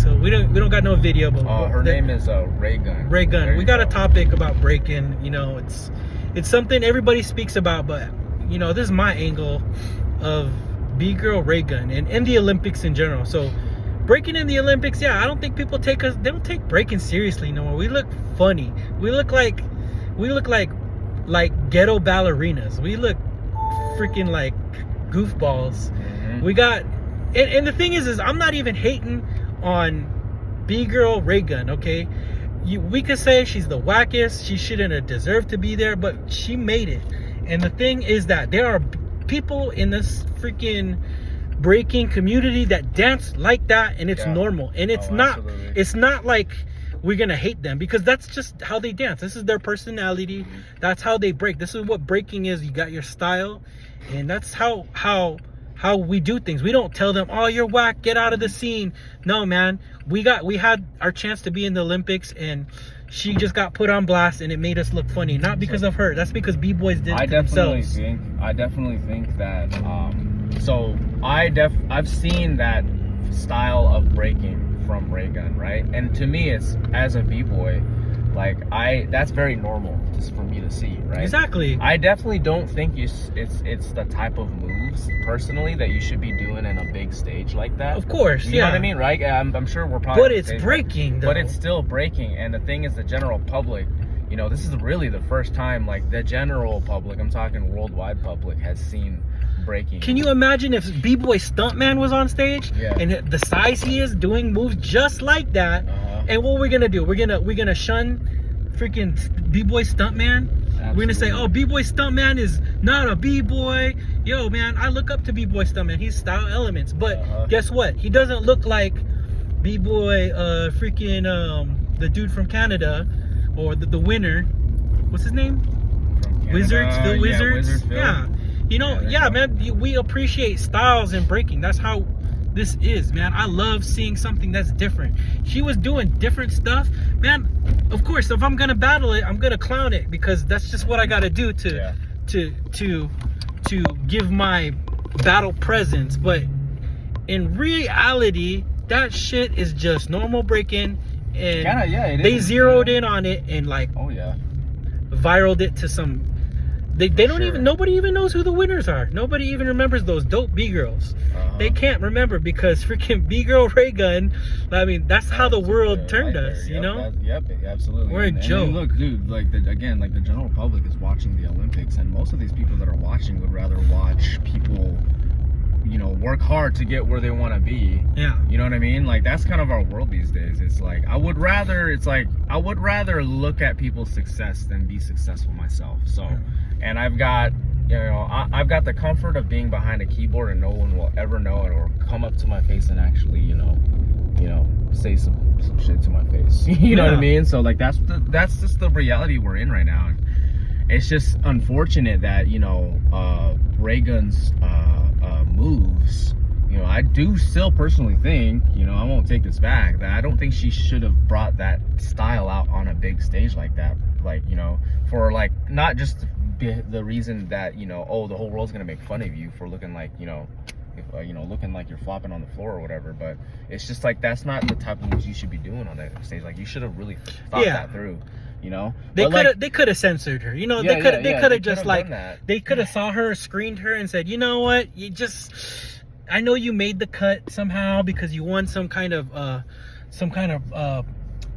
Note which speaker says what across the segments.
Speaker 1: So we don't got no video, but
Speaker 2: her name is Ray Gun.
Speaker 1: Ray Gun. We got a topic about breaking. You know, it's something everybody speaks about, but you know, this is my angle of B-girl Ray Gun and in the Olympics in general. So breaking in the Olympics, yeah, I don't think people they don't take breaking seriously no more. We look funny. We look like ghetto ballerinas. We look freaking like goofballs. We got, and the thing is I'm not even hating on B-girl Ray Gun, okay? We could say she's the wackest, she shouldn't have deserved to be there, but she made it. And the thing is that there are people in this freaking breaking community that dance like that, and it's normal. And it's not like we're gonna hate them, because that's just how they dance. This is their personality. That's how they break. This is what breaking is. You got your style, and that's how we do things. We don't tell them, oh, you're whack, get out of the scene. No, man, we had our chance to be in the Olympics, and she just got put on blast, and it made us look funny. Not because of her. That's because b-boys did it themselves.
Speaker 2: I definitely think that I've seen that style of breaking from Ray Gun, right? And to me, it's, as a b-boy, like, that's very normal just for me to see, right?
Speaker 1: Exactly.
Speaker 2: I definitely don't think it's the type of moves, personally, that you should be doing in a big stage like that.
Speaker 1: Of course,
Speaker 2: you know what I mean, right? I'm sure we're probably...
Speaker 1: But it's breaking, though.
Speaker 2: But it's still breaking, and the thing is, the general public, you know, this is really the first time, like, the general public, I'm talking worldwide public, has seen breaking.
Speaker 1: Can you imagine if b-boy Stuntman was on stage and the size he is, doing moves just like that? And what we're gonna do, we're gonna shun freaking b-boy Stuntman. Absolutely. We're gonna say, oh, b-boy Stuntman is not a b-boy. Yo, man, I look up to b-boy Stuntman. He's style elements, but guess what, he doesn't look like b-boy freaking the dude from Canada, or the winner, what's his name, Wizards, Phil Wizards. Yeah, you know, man, we appreciate styles and breaking. That's how this is, man. I love seeing something that's different. She was doing different stuff, man. Of course, if I'm gonna battle it, I'm gonna clown it, because that's just what I gotta do to give my battle presence. But in reality, that shit is just normal breaking, and they zeroed in on it and like viraled it to some. They don't even, nobody even knows who the winners are. Nobody even remembers those dope B-girls. They can't remember, because freaking B-girl Ray Gun, I mean, that's how the world turned us, you know?
Speaker 2: Absolutely.
Speaker 1: We're a joke.
Speaker 2: And look, dude, like, the general public is watching the Olympics, and most of these people that are watching would rather watch people, you know, work hard to get where they want to be. Yeah. You know what I mean? Like, that's kind of our world these days. It's like, I would rather look at people's success than be successful myself. So, and I've got the comfort of being behind a keyboard, and no one will ever know it or come up to my face and actually, you know, say some shit to my face. You know what I mean? So, like, that's just the reality we're in right now. And it's just unfortunate that, you know, Ray Gun's moves, you know, I do still personally think, you know, I won't take this back, that I don't think she should have brought that style out on a big stage like that. Like, you know, for, like, not just the reason that, you know, oh, the whole world's gonna make fun of you for looking like, you know, looking like you're flopping on the floor or whatever, but it's just like, that's not the type of moves you should be doing on that stage. Like, you should have really thought that through. You know,
Speaker 1: they could have censored her. You know, they could have just like, they could have saw her, screened her, and said, you know what, I know you made the cut somehow because you won some kind of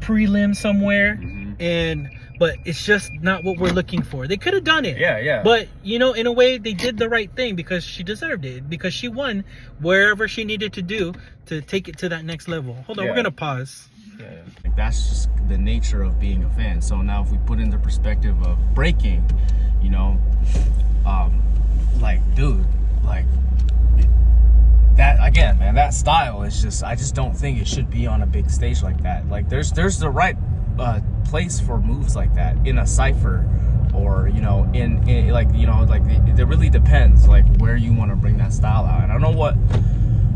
Speaker 1: prelim somewhere, but it's just not what we're looking for. They could have done it. But, you know, in a way, they did the right thing, because she deserved it, because she won wherever she needed to do to take it to that next level. Hold on, we're gonna pause.
Speaker 2: Like, that's just the nature of being a fan. So now, if we put in the perspective of breaking, you know, like, dude, like, that again, man, that style is just, I just don't think it should be on a big stage like that. Like, there's the right place for moves like that in a cypher, or, you know, in like, you know, like, it really depends, like, where you want to bring that style out. And I don't know what,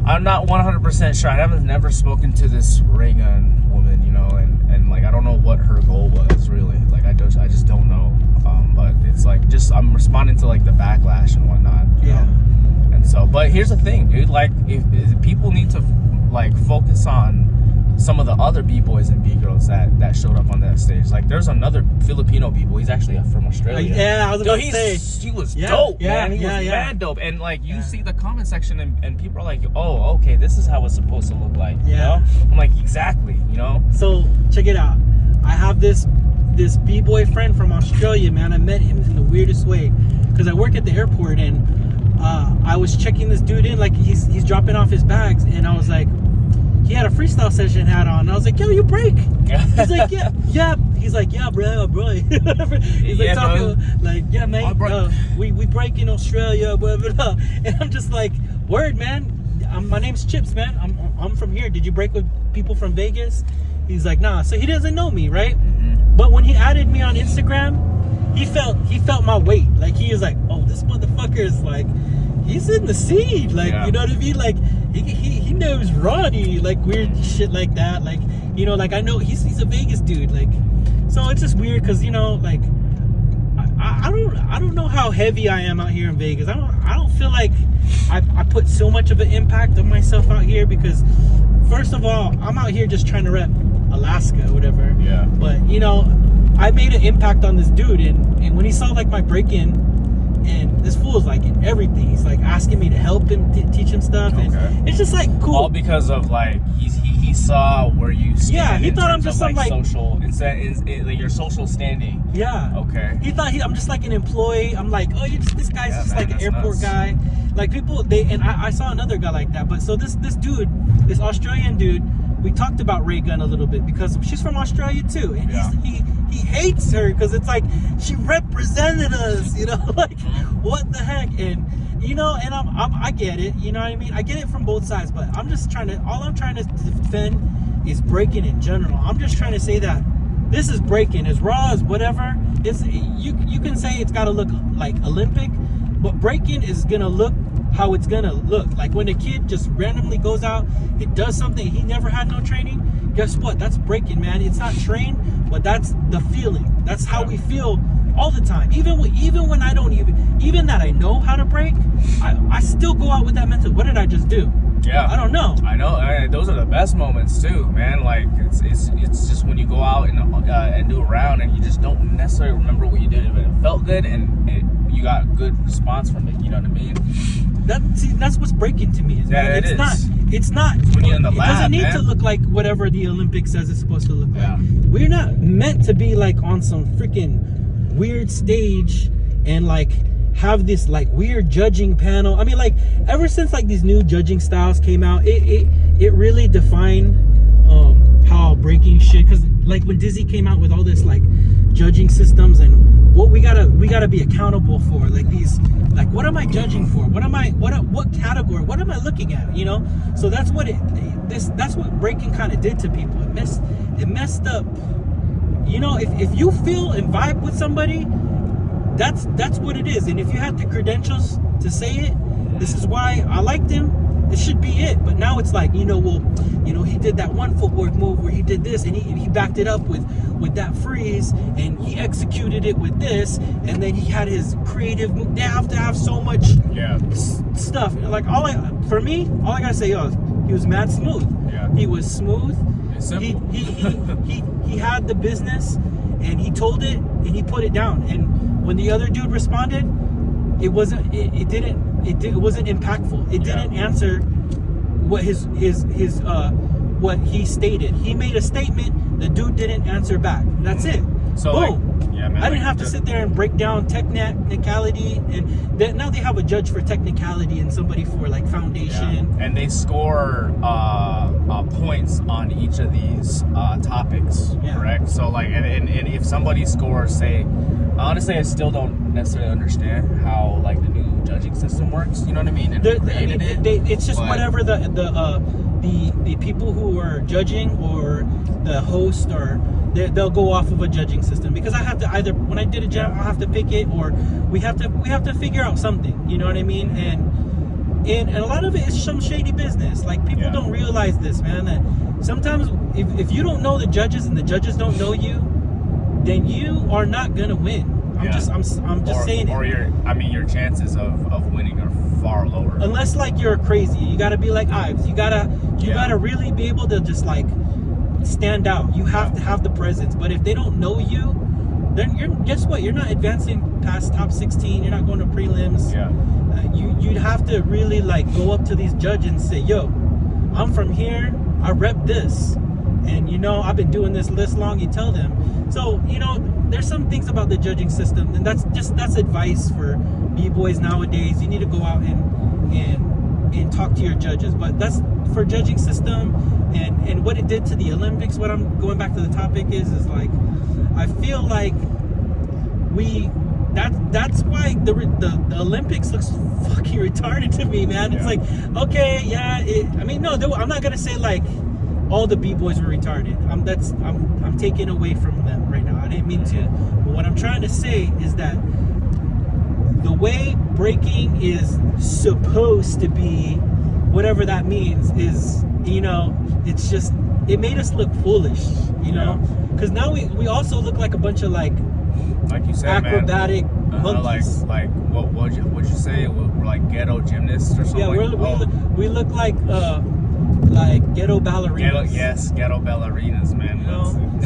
Speaker 2: I'm not 100% sure. I haven't never spoken to this Ray Gun woman, you know, and like, I don't know what her goal was really. Like, I just don't know. But it's like, just, I'm responding to like the backlash and whatnot. You know? And so, but here's the thing, dude. Like, if people need to like focus on some of the other b-boys and b-girls that showed up on that stage. Like, there's another Filipino b-boy. He's actually from Australia.
Speaker 1: Yeah, I was about to say.
Speaker 2: He was dope, man. He was mad dope. And, like, you see the comment section, and people are like, oh, okay, this is how it's supposed to look like. You know? I'm like, exactly, you know?
Speaker 1: So, check it out. I have this b-boy friend from Australia, man. I met him in the weirdest way. Because I work at the airport, and I was checking this dude in, like, he's dropping off his bags, and I was like, he had a freestyle session hat on. I was like, yo, you break? He's like, yeah. He's like, yeah, bro. He's like, talking like, yeah, mate, we break in Australia, blah, blah, blah. And I'm just like, word, man. My name's Chips, man. I'm from here. Did you break with people from Vegas? He's like, nah. So he doesn't know me, right? Mm-hmm. But when he added me on Instagram, he felt my weight. Like, he was like, oh, this motherfucker is like, he's in the scene. Like, you know what I mean? Like, he knows Ronnie, like, weird shit like that. Like, you know, like, I know he's a Vegas dude. Like, so it's just weird because, you know, like, I don't know how heavy I am out here in Vegas. I don't feel like I put so much of an impact on myself out here because, first of all, I'm out here just trying to rep Alaska or whatever. Yeah. But, you know, I made an impact on this dude, and when he saw, like, my break-in, and this fool is like in everything. He's like asking me to help him teach him stuff, and it's just like cool.
Speaker 2: All because of like he saw where you stand.
Speaker 1: Yeah, he thought I'm just some like
Speaker 2: social. Like your social standing.
Speaker 1: Yeah. Okay. He thought I'm just like an employee. I'm like, oh, this guy's just like an airport guy. Like people, I saw another guy like that. But so this dude, this Australian dude, we talked about Ray Gun a little bit because she's from Australia too, and he hates her because it's like she represented us, you know, like what the heck. And you know, and I get it, you know what I mean, I get it from both sides, but all I'm trying to defend is breaking in general. I'm just trying to say that this is breaking, as raw as whatever. It's you can say it's got to look like Olympic, but breaking is gonna look how it's gonna look. Like when a kid just randomly goes out, it does something he never had no training. Guess what? That's breaking, man. It's not trained, but that's the feeling. That's how we feel all the time. Even when I don't even that I know how to break, I still go out with that mental. What did I just do? Yeah, I don't know.
Speaker 2: I know. Those are the best moments too, man. Like it's just when you go out and do a round and you just don't necessarily remember what you did, but it felt good and you got a good response from it. You know what I mean?
Speaker 1: That's what's breaking to me. It's not.
Speaker 2: When you're in the lab,
Speaker 1: it doesn't need to look like whatever the Olympics says it's supposed to look like. We're not meant to be like on some freaking weird stage and like have this like weird judging panel. I mean, like ever since like these new judging styles came out, it really defined how breaking shit. Because like when Dizzy came out with all this like judging systems and what we gotta be accountable for, like these, like what am I judging for? What category? What am I looking at? You know? So that's what that's what breaking kind of did to people. It messed up. You know, if you feel and vibe with somebody, that's what it is. And if you had the credentials to say it, this is why I liked him, it should be it. But now it's like, you know, well, you know, he did that one footwork move where he did this and he backed it up with that freeze and he executed it with this, and then he had his creative move. They have to have so much stuff. Like for me, all I gotta say is he was mad smooth. Yeah. He was smooth. It's simple. He had the business and he told it and he put it down. And when the other dude responded, it wasn't impactful. It didn't answer what his what he stated. He made a statement, the dude didn't answer back. That's it. So boom. I didn't have to sit there and break down technicality, and now they have a judge for technicality and somebody for like foundation.
Speaker 2: And they score points on each of these topics, correct? So like, and if somebody scores, say, honestly, I still don't necessarily understand how like the new judging system works. You know what I mean? And
Speaker 1: it's just whatever the people who are judging or the host or they'll go off of a judging system, because I have to either, when I did a jam, I'll have to pick it, or we have to figure out something. You know what I mean? And a lot of it is some shady business. Like people don't realize this, man. That sometimes if you don't know the judges and the judges don't know you, then you are not gonna win. I'm just saying it.
Speaker 2: Or your chances of winning are far lower.
Speaker 1: Unless like you're crazy, you gotta be like Ives. You gotta really be able to just like stand out. You have to have the presence. But if they don't know you, then guess what? You're not advancing past top 16. You're not going to prelims.
Speaker 2: Yeah.
Speaker 1: You'd have to really like go up to these judges and say, yo, I'm from here. I rep this. And I've been doing this long. You tell them. So, there's some things about the judging system, and that's advice for b-boys nowadays. You need to go out and talk to your judges. But that's for judging system and what it did to the Olympics. What I'm going back to the topic is like, I feel like that's why the Olympics looks fucking retarded to me, man. It's like, okay, no, I'm not gonna say like all the b-boys were retarded. I'm taking away from them right now. I didn't mean to. But what I'm trying to say is that the way breaking is supposed to be, whatever that means, is it's just, it made us look foolish, because now we also look like a bunch of like
Speaker 2: you said,
Speaker 1: acrobatic monkeys.
Speaker 2: Like what would you say? We're like ghetto gymnasts or something.
Speaker 1: Yeah, we look like ghetto ballerinas.
Speaker 2: Ghetto ballerinas, man.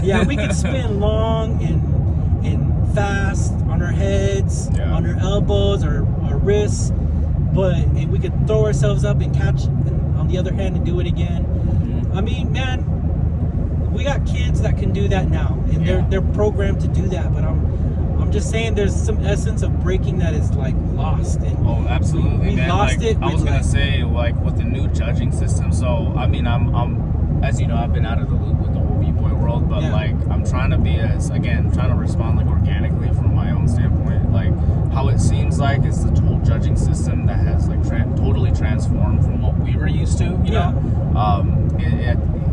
Speaker 1: Yeah, we can spin long and fast on our heads, on our elbows, our wrists, and we could throw ourselves up and catch on the other hand and do it again. I mean, man, we got kids that can do that now, and they're programmed to do that. But I'm just saying, there's some essence of breaking that is like lost. And
Speaker 2: absolutely,
Speaker 1: we
Speaker 2: man.
Speaker 1: lost it.
Speaker 2: I was gonna say, like, with the new judging system. So I mean, I'm as you know, I've been out of the loop with the whole b-boy world, but like, I'm trying to be trying to respond like organically from my own standpoint. Like, how it seems like it's the whole judging system that has like totally transformed from what we were used to. You know,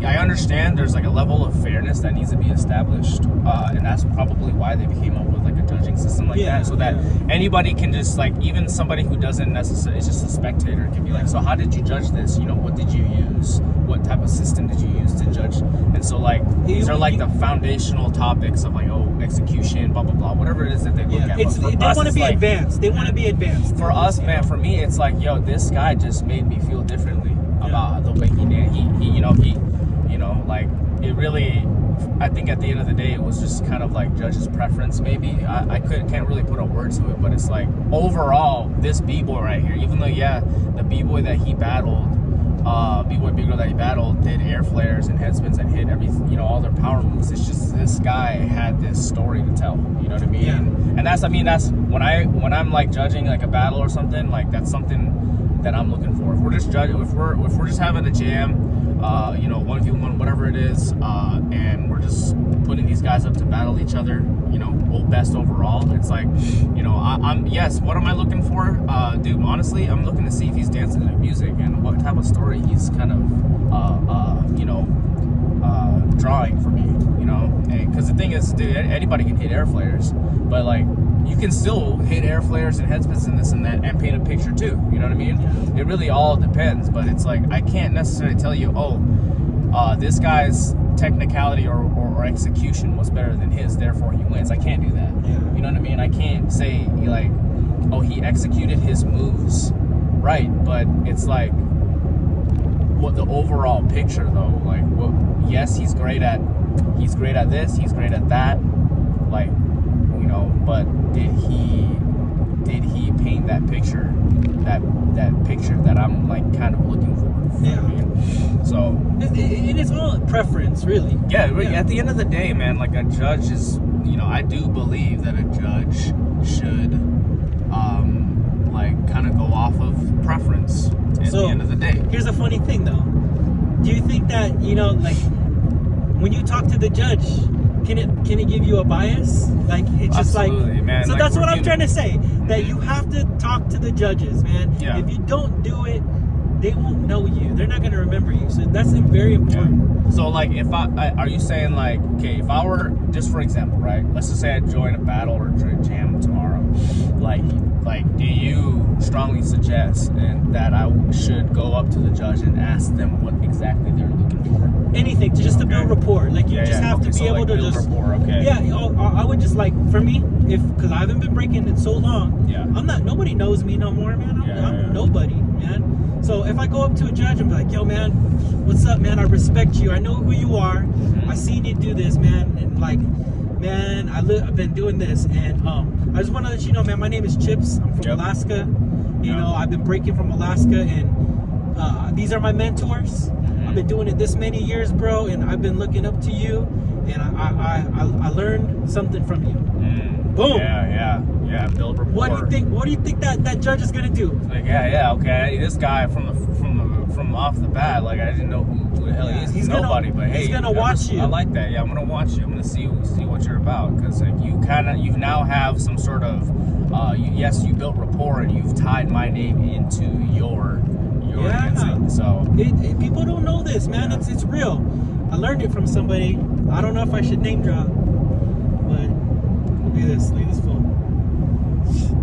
Speaker 2: I understand there's like a level of fairness that needs to be established, and that's probably why they came up with like a judging system like that, so that anybody can just like, even somebody who doesn't necessarily, it's just a spectator, can be like, so how did you judge this? What did you use? What type of system did you use to judge? And so like, these are like the foundational topics of like, execution, blah blah blah, whatever it is that they look at.
Speaker 1: They want to be advanced. They want to be advanced.
Speaker 2: For us, man, for me, it's like, this guy just made me feel differently about the way he did. He like, it really, I think at the end of the day, it was just kind of like judge's preference, maybe. I can't really put a word to it, but it's like, overall, this b-boy right here, even though, the b-boy that he battled, b-boy big girl that he battled did air flares and head spins and hit everything, all their power moves. It's just, this guy had this story to tell, you know what I mean? And that's when I'm like judging like a battle or something, like, that's something that I'm looking for. If we're just judging, if we're just having a jam, 1v1, whatever it is, and we're just putting these guys up to battle each other, best overall, it's like, what am I looking for? Dude, honestly, I'm looking to see if he's dancing to music and what type of story he's kind of drawing for me, because the thing is, dude, anybody can hit air flares, but like, you can still hit air flares and head spins and this and that and paint a picture too, you know what I mean? It really all depends, but it's like, I can't necessarily tell you, this guy's technicality or execution was better than his, therefore he wins. I can't do that. You know what I mean? I can't say like, he executed his moves right, but it's like, what the overall picture though, like, yes, he's great at this, he's great at that, like, but did he paint that picture, that picture that I'm like kind of looking for? You know what I mean? So
Speaker 1: it is all preference, really.
Speaker 2: At the end of the day, man, like, a judge is, I do believe that a judge should like kind of go off of preference at the end of the day.
Speaker 1: Here's a funny thing though. Do you think that, like, when you talk to the judge, can it give you a bias? Like, it's just
Speaker 2: absolutely,
Speaker 1: like,
Speaker 2: man.
Speaker 1: So
Speaker 2: like,
Speaker 1: that's what I'm trying to say. That you have to talk to the judges, man. If you don't do it, they won't know you. They're not going to remember you. So that's very important.
Speaker 2: So like, if are you saying like, okay, if I were, just for example, right? Let's just say I join a battle or a jam tomorrow. Like, do you strongly suggest that I should go up to the judge and ask them what exactly they're looking for?
Speaker 1: Anything, to build rapport. Like, you just have to be able to just
Speaker 2: rapport,
Speaker 1: I would just, like, for me, because I haven't been breaking in so long, nobody knows me no more, man. I'm nobody. man. So if I go up to a judge and be like, yo, man, what's up, man? I respect you. I know who you are. I seen you do this, man. And like, man, I've been doing this. And I just want to let you know, man, my name is Chips. I'm from Alaska. You know, I've been breaking from Alaska. And these are my mentors. I've been doing it this many years, bro. And I've been looking up to you. And I learned something from you. Boom.
Speaker 2: Yeah. Build rapport.
Speaker 1: What do you think that judge is gonna do?
Speaker 2: Like, okay. This guy from off the bat, like I didn't know who the hell he is. He's nobody, but hey,
Speaker 1: he's gonna watch you.
Speaker 2: I like that. Yeah, I'm gonna watch you. I'm gonna see what you're about, because like you now have some sort of you built rapport and you've tied my name into your dancing. So
Speaker 1: people don't know this, man.
Speaker 2: Yeah.
Speaker 1: It's real. I learned it from somebody. I don't know if I should name drop, but look at this fool.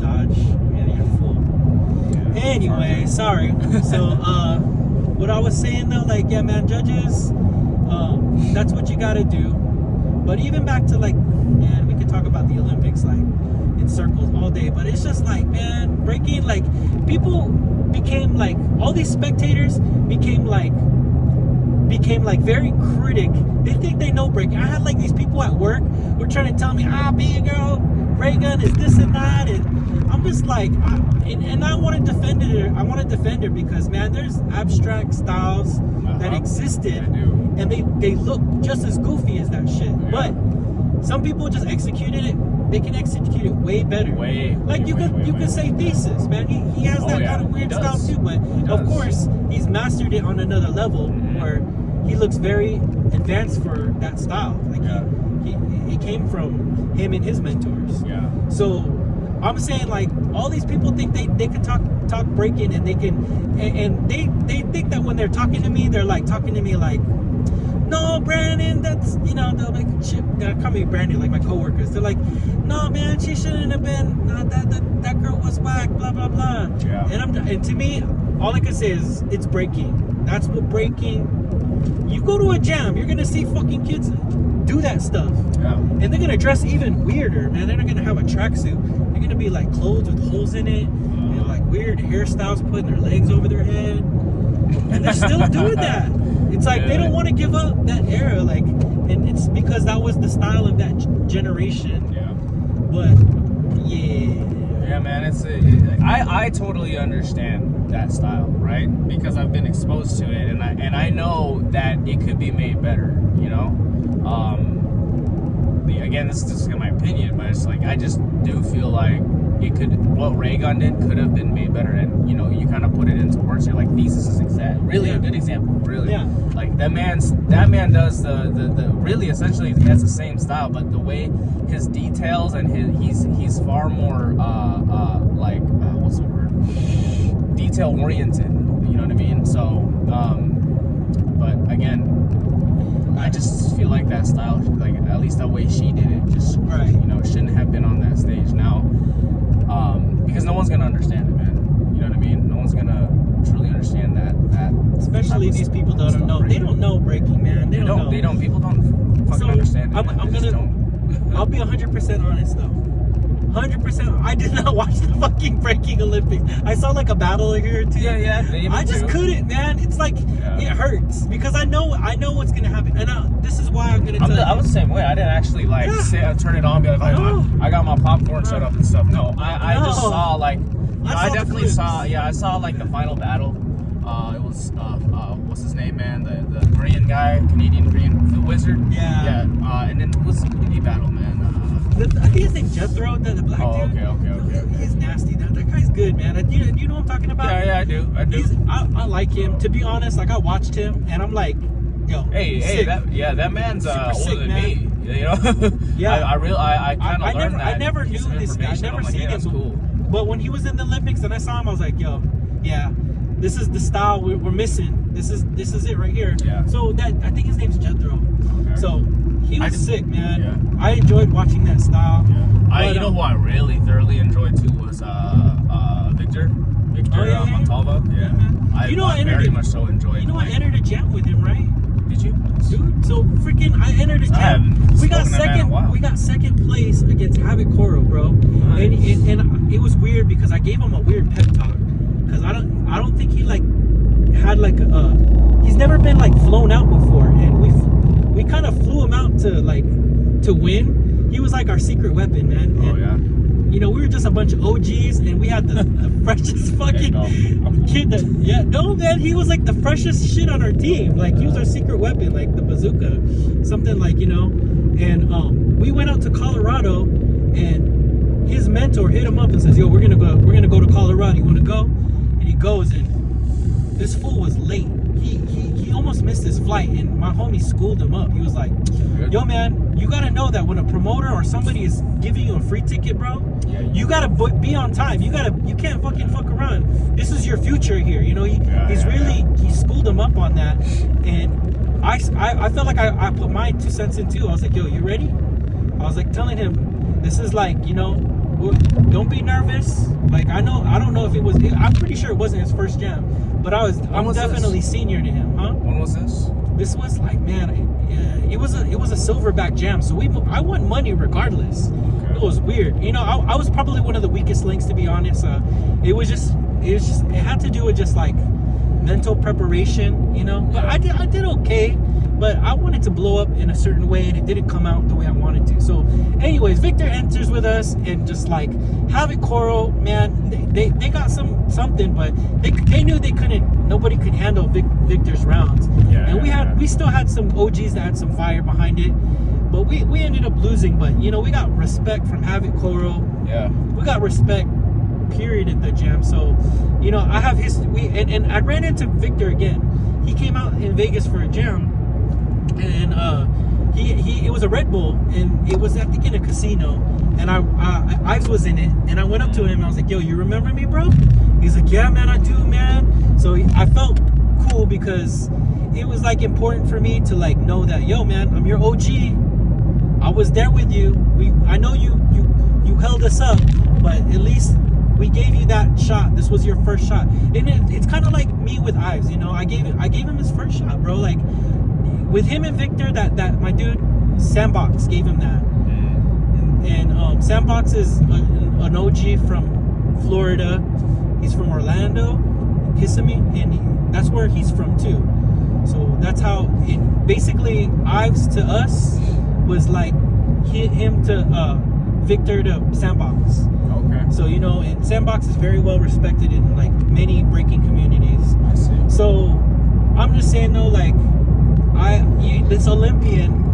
Speaker 1: Dodge, man, you're full. Yeah, anyway, sorry. So, what I was saying though, like, yeah, man, judges, that's what you gotta do. But even back to like, man, we could talk about the Olympics like in circles all day, but it's just like, man, breaking, like, people became like, all these spectators became like very critic. They think they know breaking. I had like these people at work were trying to tell me, being a girl, ray gun is this and that, and I'm just like, I want to defend her. I want to defend her because, man, there's abstract styles that existed, and they look just as goofy as that shit. Yeah. But some people just executed it. They can execute it way better. You could say Thesis, man. He has that kind of weird style too, but of course he's mastered it on another level where he looks very advanced for that style. Like he came from him and his mentors. Yeah. So I'm saying, like, all these people think they can talk breaking, and they can, and they think that when they're talking to me, they're like talking to me like, no, Brandon, that's, you know, they'll like, they'll call me Brandon, like my coworkers. They're like, no, man, she shouldn't have been. That girl was whack, blah blah blah. Yeah. And to me, all I can say is it's breaking. That's what breaking. You go to a jam, you're gonna see fucking kids do that stuff. Yeah. And they're gonna dress even weirder, man. They're not gonna have a tracksuit. They're gonna be like clothes with holes in it, and like weird hairstyles, putting their legs over their head, and they're still doing that. It's like they don't want to give up that era, like, and it's because that was the style of that generation. Yeah. But yeah,
Speaker 2: man, I totally understand that style, right? Because I've been exposed to it, and I know that it could be made better. You know, again, this is just my opinion, but it's like I just do feel like what Raygun did could have been made better, and you know, you kind of put it into words. You're like, Thesis is really a good example, really. Yeah. Like that man does the really essentially he has the same style, but the way his details and he's far more what's the word? Detail oriented. You know what I mean? So, but again, I just feel like that style, like at least the way she did it, just you know, shouldn't have been on that stage now. Because no one's gonna understand it, man. You know what I mean? No one's gonna truly understand that.
Speaker 1: Especially these people that don't know. They don't know breaking, man. They don't know.
Speaker 2: They don't. People don't fucking understand it.
Speaker 1: I'll be 100% honest though. 100%. I did not watch the fucking breaking Olympics. I saw like a battle here or two.
Speaker 2: Yeah.
Speaker 1: I just couldn't, man. It's like it hurts because I know what's gonna happen, and this is why I'm gonna tell you.
Speaker 2: I was the same way. I didn't actually turn it on, and be like, I got my popcorn set up and stuff. No, I just saw like, I definitely saw. Yeah, I saw like the final battle. It was what's his name, man? The Korean guy, Canadian Korean, the Wizard. Yeah. And then it was the indie battle, man.
Speaker 1: I think his name's Jethro, the black dude. Okay. He's nasty. That guy's good, man. You know what I'm talking about?
Speaker 2: Yeah, I do.
Speaker 1: I like him. To be honest, like I watched him, and I'm like, yo,
Speaker 2: hey, that man's older than me. You know? Yeah. I kind of learned that.
Speaker 1: I never knew this guy. I never seen him.
Speaker 2: Cool.
Speaker 1: But when he was in the Olympics and I saw him, I was like, yo, yeah, this is the style we're missing. This is it right here. Yeah. So I think his name's Jethro. Okay. So he was sick, man. Yeah. I enjoyed watching that style. Yeah.
Speaker 2: But, you know who I really thoroughly enjoyed too was Victor Montalva. Yeah, man. I very much so enjoyed.
Speaker 1: You know, I entered a jam with him, right?
Speaker 2: Did you?
Speaker 1: Dude, so freaking, I entered a jam. We got second place against Havoc Coro, bro. Nice. And it was weird because I gave him a weird pep talk. because I don't think he like had like he's never been like flown out before, and we kind of flew him out to win. He was like our secret weapon, man.
Speaker 2: Oh yeah.
Speaker 1: You know, we were just a bunch of OGs, and we had the freshest fucking kid. No, man, he was like the freshest shit on our team. Like, he was our secret weapon, like the bazooka, something like, you know. And we went out to Colorado, and his mentor hit him up and says, "Yo, we're gonna go to Colorado. You want to go?" And he goes, and this fool was late. He almost missed his flight, and my homie schooled him up. He was like, "Yo, man, you gotta know that when a promoter or somebody is giving you a free ticket, bro, you gotta be on time. You can't fucking fuck around. This is your future here." You know, he schooled him up on that, and I felt like I put my 2 cents in too. I was like, "Yo, you ready?" I was like telling him, "This is like, you know, don't be nervous." Like, I don't know if it was. I'm pretty sure it wasn't his first jam, but I'm definitely senior to him, huh?
Speaker 2: When was this?
Speaker 1: This was like, man, it was a silverback jam, so I won money regardless. Okay. It was weird, you know. I was probably one of the weakest links, to be honest. It had to do with just like mental preparation, you know. But I did okay, but I wanted to blow up in a certain way, and it didn't come out the way I wanted to. So, anyways, Victor enters with us, and just like Havoc Coral, man, they got something, but they knew they couldn't. Nobody could handle Victor's rounds. We still had some OGs that had some fire behind it, but we ended up losing. But you know, we got respect from Havoc Coral. Yeah, we got respect, period, at the jam. So, you know, I have history, and I ran into Victor again. He came out in Vegas for a jam, and it was a Red Bull, and it was, I think, in a casino, and Ives was in it, and I went up to him and I was like, "Yo, you remember me, bro?" He's like, "Yeah, man, I do, man." So I felt cool because it was like important for me to like know that, yo, man, I'm your OG. I was there with you. I know you held us up, but at least we gave you that shot. This was your first shot, and it's kind of like me with Ives. You know, I gave him his first shot, bro. Like with him and Victor, that my dude Sandbox gave him that, and Sandbox is an OG from Florida. He's from Orlando, Kissimmee, and that's where he's from too. So that's how basically Ives to us was like him to Victor to Sandbox. Okay. So, you know, and Sandbox is very well respected in like many breaking communities. I see. So I'm just saying though, like this Olympian,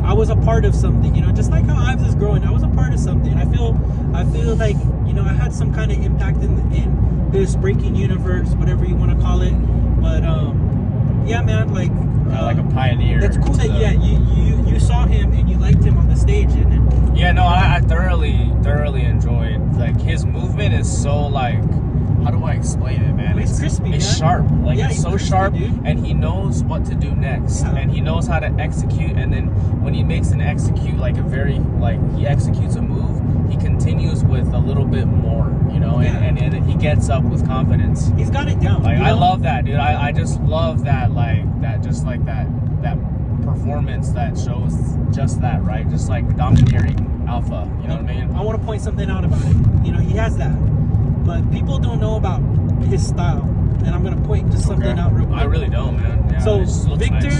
Speaker 1: I was a part of something, you know, just like how Ives is growing. I was a part of something. I feel like, you know, I had some kind of impact in this breaking universe, whatever you want to call it. But yeah, man, like
Speaker 2: a pioneer.
Speaker 1: That's cool that you saw him and you liked him on the stage, and
Speaker 2: yeah, no, I thoroughly enjoyed, like, his movement is so, like, how do I explain it, man?
Speaker 1: It's crispy,
Speaker 2: it's
Speaker 1: man.
Speaker 2: Sharp. Like,
Speaker 1: yeah,
Speaker 2: it's so crispy, sharp, dude. And he knows what to do next. Yeah. And he knows how to execute. And then when he makes an execute, like he executes a move, he continues with a little bit more, you know, and he gets up with confidence.
Speaker 1: He's got it down.
Speaker 2: Like, I love that, dude. I just love that, that performance that shows just that, right? Just like domineering alpha, you know what I mean?
Speaker 1: I want to point something out about it. You know, he has that. But people don't know about his style, and I'm gonna point just something out real quick.
Speaker 2: I really don't, man. Yeah,
Speaker 1: so Victor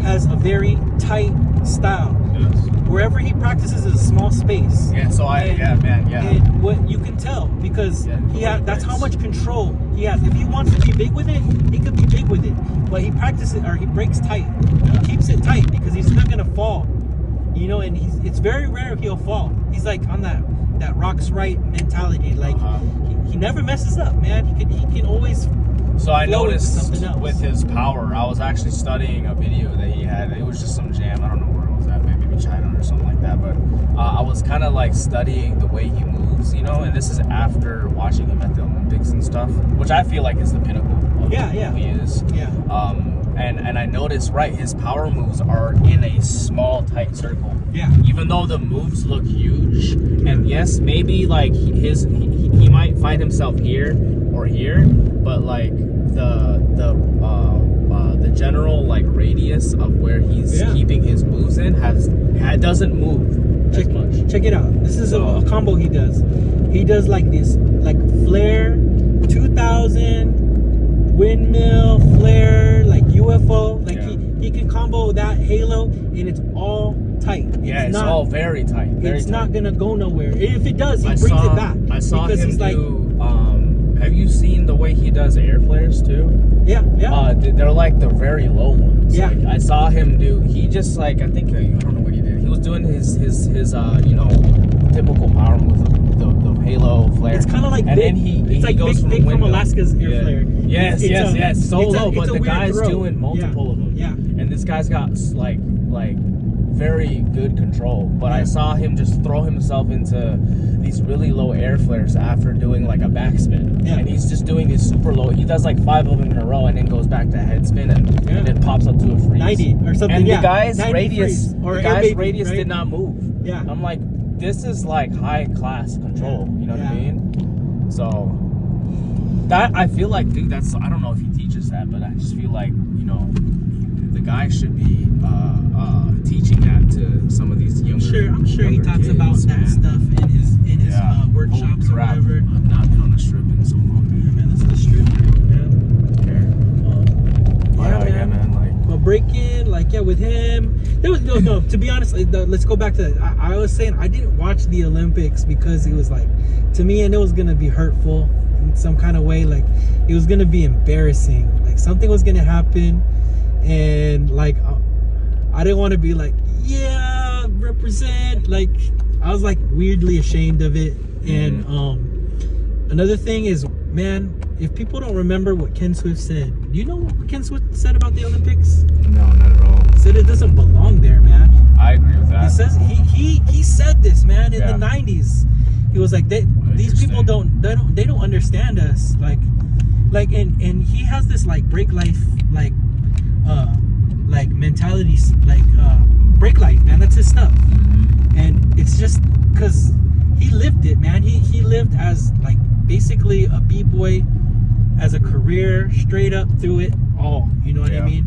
Speaker 1: has a very tight style. Yes. Wherever he practices is a small space.
Speaker 2: Yeah. So
Speaker 1: And what you can tell, because that's how much control he has. If he wants to be big with it, he could be big with it. But he practices, or he breaks tight. Yeah. He keeps it tight because he's not gonna fall. You know, and it's very rare he'll fall. He's like on that rocks right mentality. Like he never messes up, man. He can always.
Speaker 2: So I noticed with his power, I was actually studying a video that he had. It was just some jam. I don't know where it was at, maybe China or something like that. But I was kind of like studying the way he moves, you know. And this is after watching him at the Olympics and stuff, which I feel like is the pinnacle of who he is.
Speaker 1: Yeah.
Speaker 2: And I noticed, right, his power moves are in a small, tight circle.
Speaker 1: Yeah.
Speaker 2: Even though the moves look huge, and yes, maybe like he might find himself here or here, but like the general like radius of where he's keeping his moves in doesn't move as much.
Speaker 1: Check it out. This is a combo he does. He does like this, like flare, 2000 windmill flare, like UFO, like he can combo that halo, and it's all tight.
Speaker 2: It's all very tight.
Speaker 1: It's not gonna go nowhere. If it does, he brings it back.
Speaker 2: I saw him do. Have you seen the way he does air flares too?
Speaker 1: Yeah.
Speaker 2: They're like the very low ones.
Speaker 1: Yeah.
Speaker 2: Like, I saw him do. He just like I think I don't know what he did. He was doing his typical power moves, the halo flare.
Speaker 1: It's kind of like
Speaker 2: and
Speaker 1: Vic.
Speaker 2: then
Speaker 1: It's like
Speaker 2: goes
Speaker 1: Vic from Alaska's air flare.
Speaker 2: Yes. So low, but the guy's doing multiple of them.
Speaker 1: Yeah.
Speaker 2: And this guy's got like very good control. But I saw him just throw himself into these really low air flares after doing like a backspin. Yeah. And he's just doing these super low. He does like 5 of them in a row and then goes back to head spin and then pops up to a freeze.
Speaker 1: 90 or something.
Speaker 2: And the guy's radius
Speaker 1: right?
Speaker 2: did not move.
Speaker 1: Yeah.
Speaker 2: I'm like, this is like high class control. You know what I mean? So that I feel like, dude, that's, I don't know if he teaches that, but I just feel like, the guy should be teaching that to some of these younger.
Speaker 1: I'm sure he talks
Speaker 2: kids,
Speaker 1: about that stuff in his workshops or whatever.
Speaker 2: I've not been on the strip in so long, man.
Speaker 1: This is the strip, man. But breaking, with him, there was no. To be honest, let's go back to. I was saying I didn't watch the Olympics because it was to me, and it was gonna be hurtful in some kind of way. Like it was gonna be embarrassing. Like something was gonna happen, and I didn't want to be represent. Like I was weirdly ashamed of it. And another thing is, man, if people don't remember what Ken Swift said, do you know what Ken Swift said about the Olympics?
Speaker 2: No, not at all.
Speaker 1: He said it doesn't belong there, man.
Speaker 2: I agree with that.
Speaker 1: He says he said this, man, in the 90s. He was like, these people don't understand us. And he has this break life mentality, break life, man. That's his stuff. And it's just because he lived it, man. He lived as basically a b-boy as a career, straight up through it all. You know what I mean?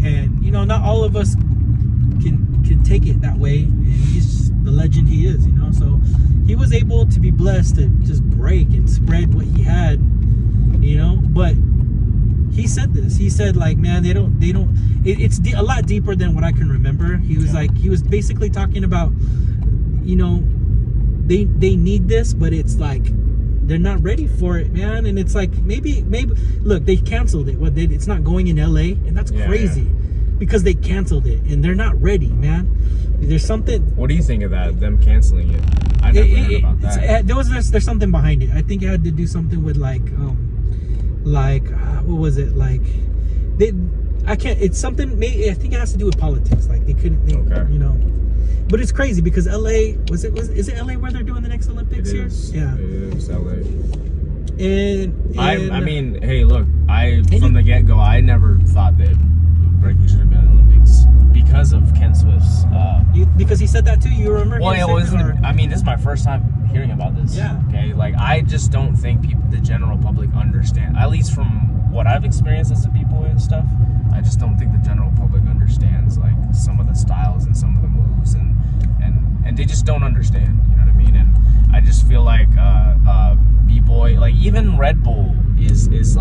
Speaker 1: And not all of us can take it that way. And he's the legend he is. So he was able to be blessed to just break and spread what he had. But he said this. He said man, they don't. It's a lot deeper than what I can remember. He was he was basically talking about, they need this, but it's they're not ready for it, man. And it's maybe look, they canceled it. It's not going in LA, and that's crazy because they canceled it and they're not ready, man. There's something.
Speaker 2: What do you think of that? Them canceling it? I never heard about that.
Speaker 1: There's something behind it. I think it had to do something with what was it I can't. It's something. I think it has to do with politics. They couldn't. But it's crazy because LA is it LA where they're doing the next Olympics here? Yeah,
Speaker 2: it is LA.
Speaker 1: And
Speaker 2: I mean, hey, look, from the get go, I never thought that breaking should have been Olympics because of Ken Swift's.
Speaker 1: Because he said that too. You remember?
Speaker 2: Well, I mean, this is my first time hearing about this. Yeah. Okay, I just don't think the general public understand. At least from what I've experienced as a b-boy and stuff, I just don't think the general public understands some of the styles and some of the moves and they just don't understand. You know what I mean? And I just feel b-boy, even Red Bull is it's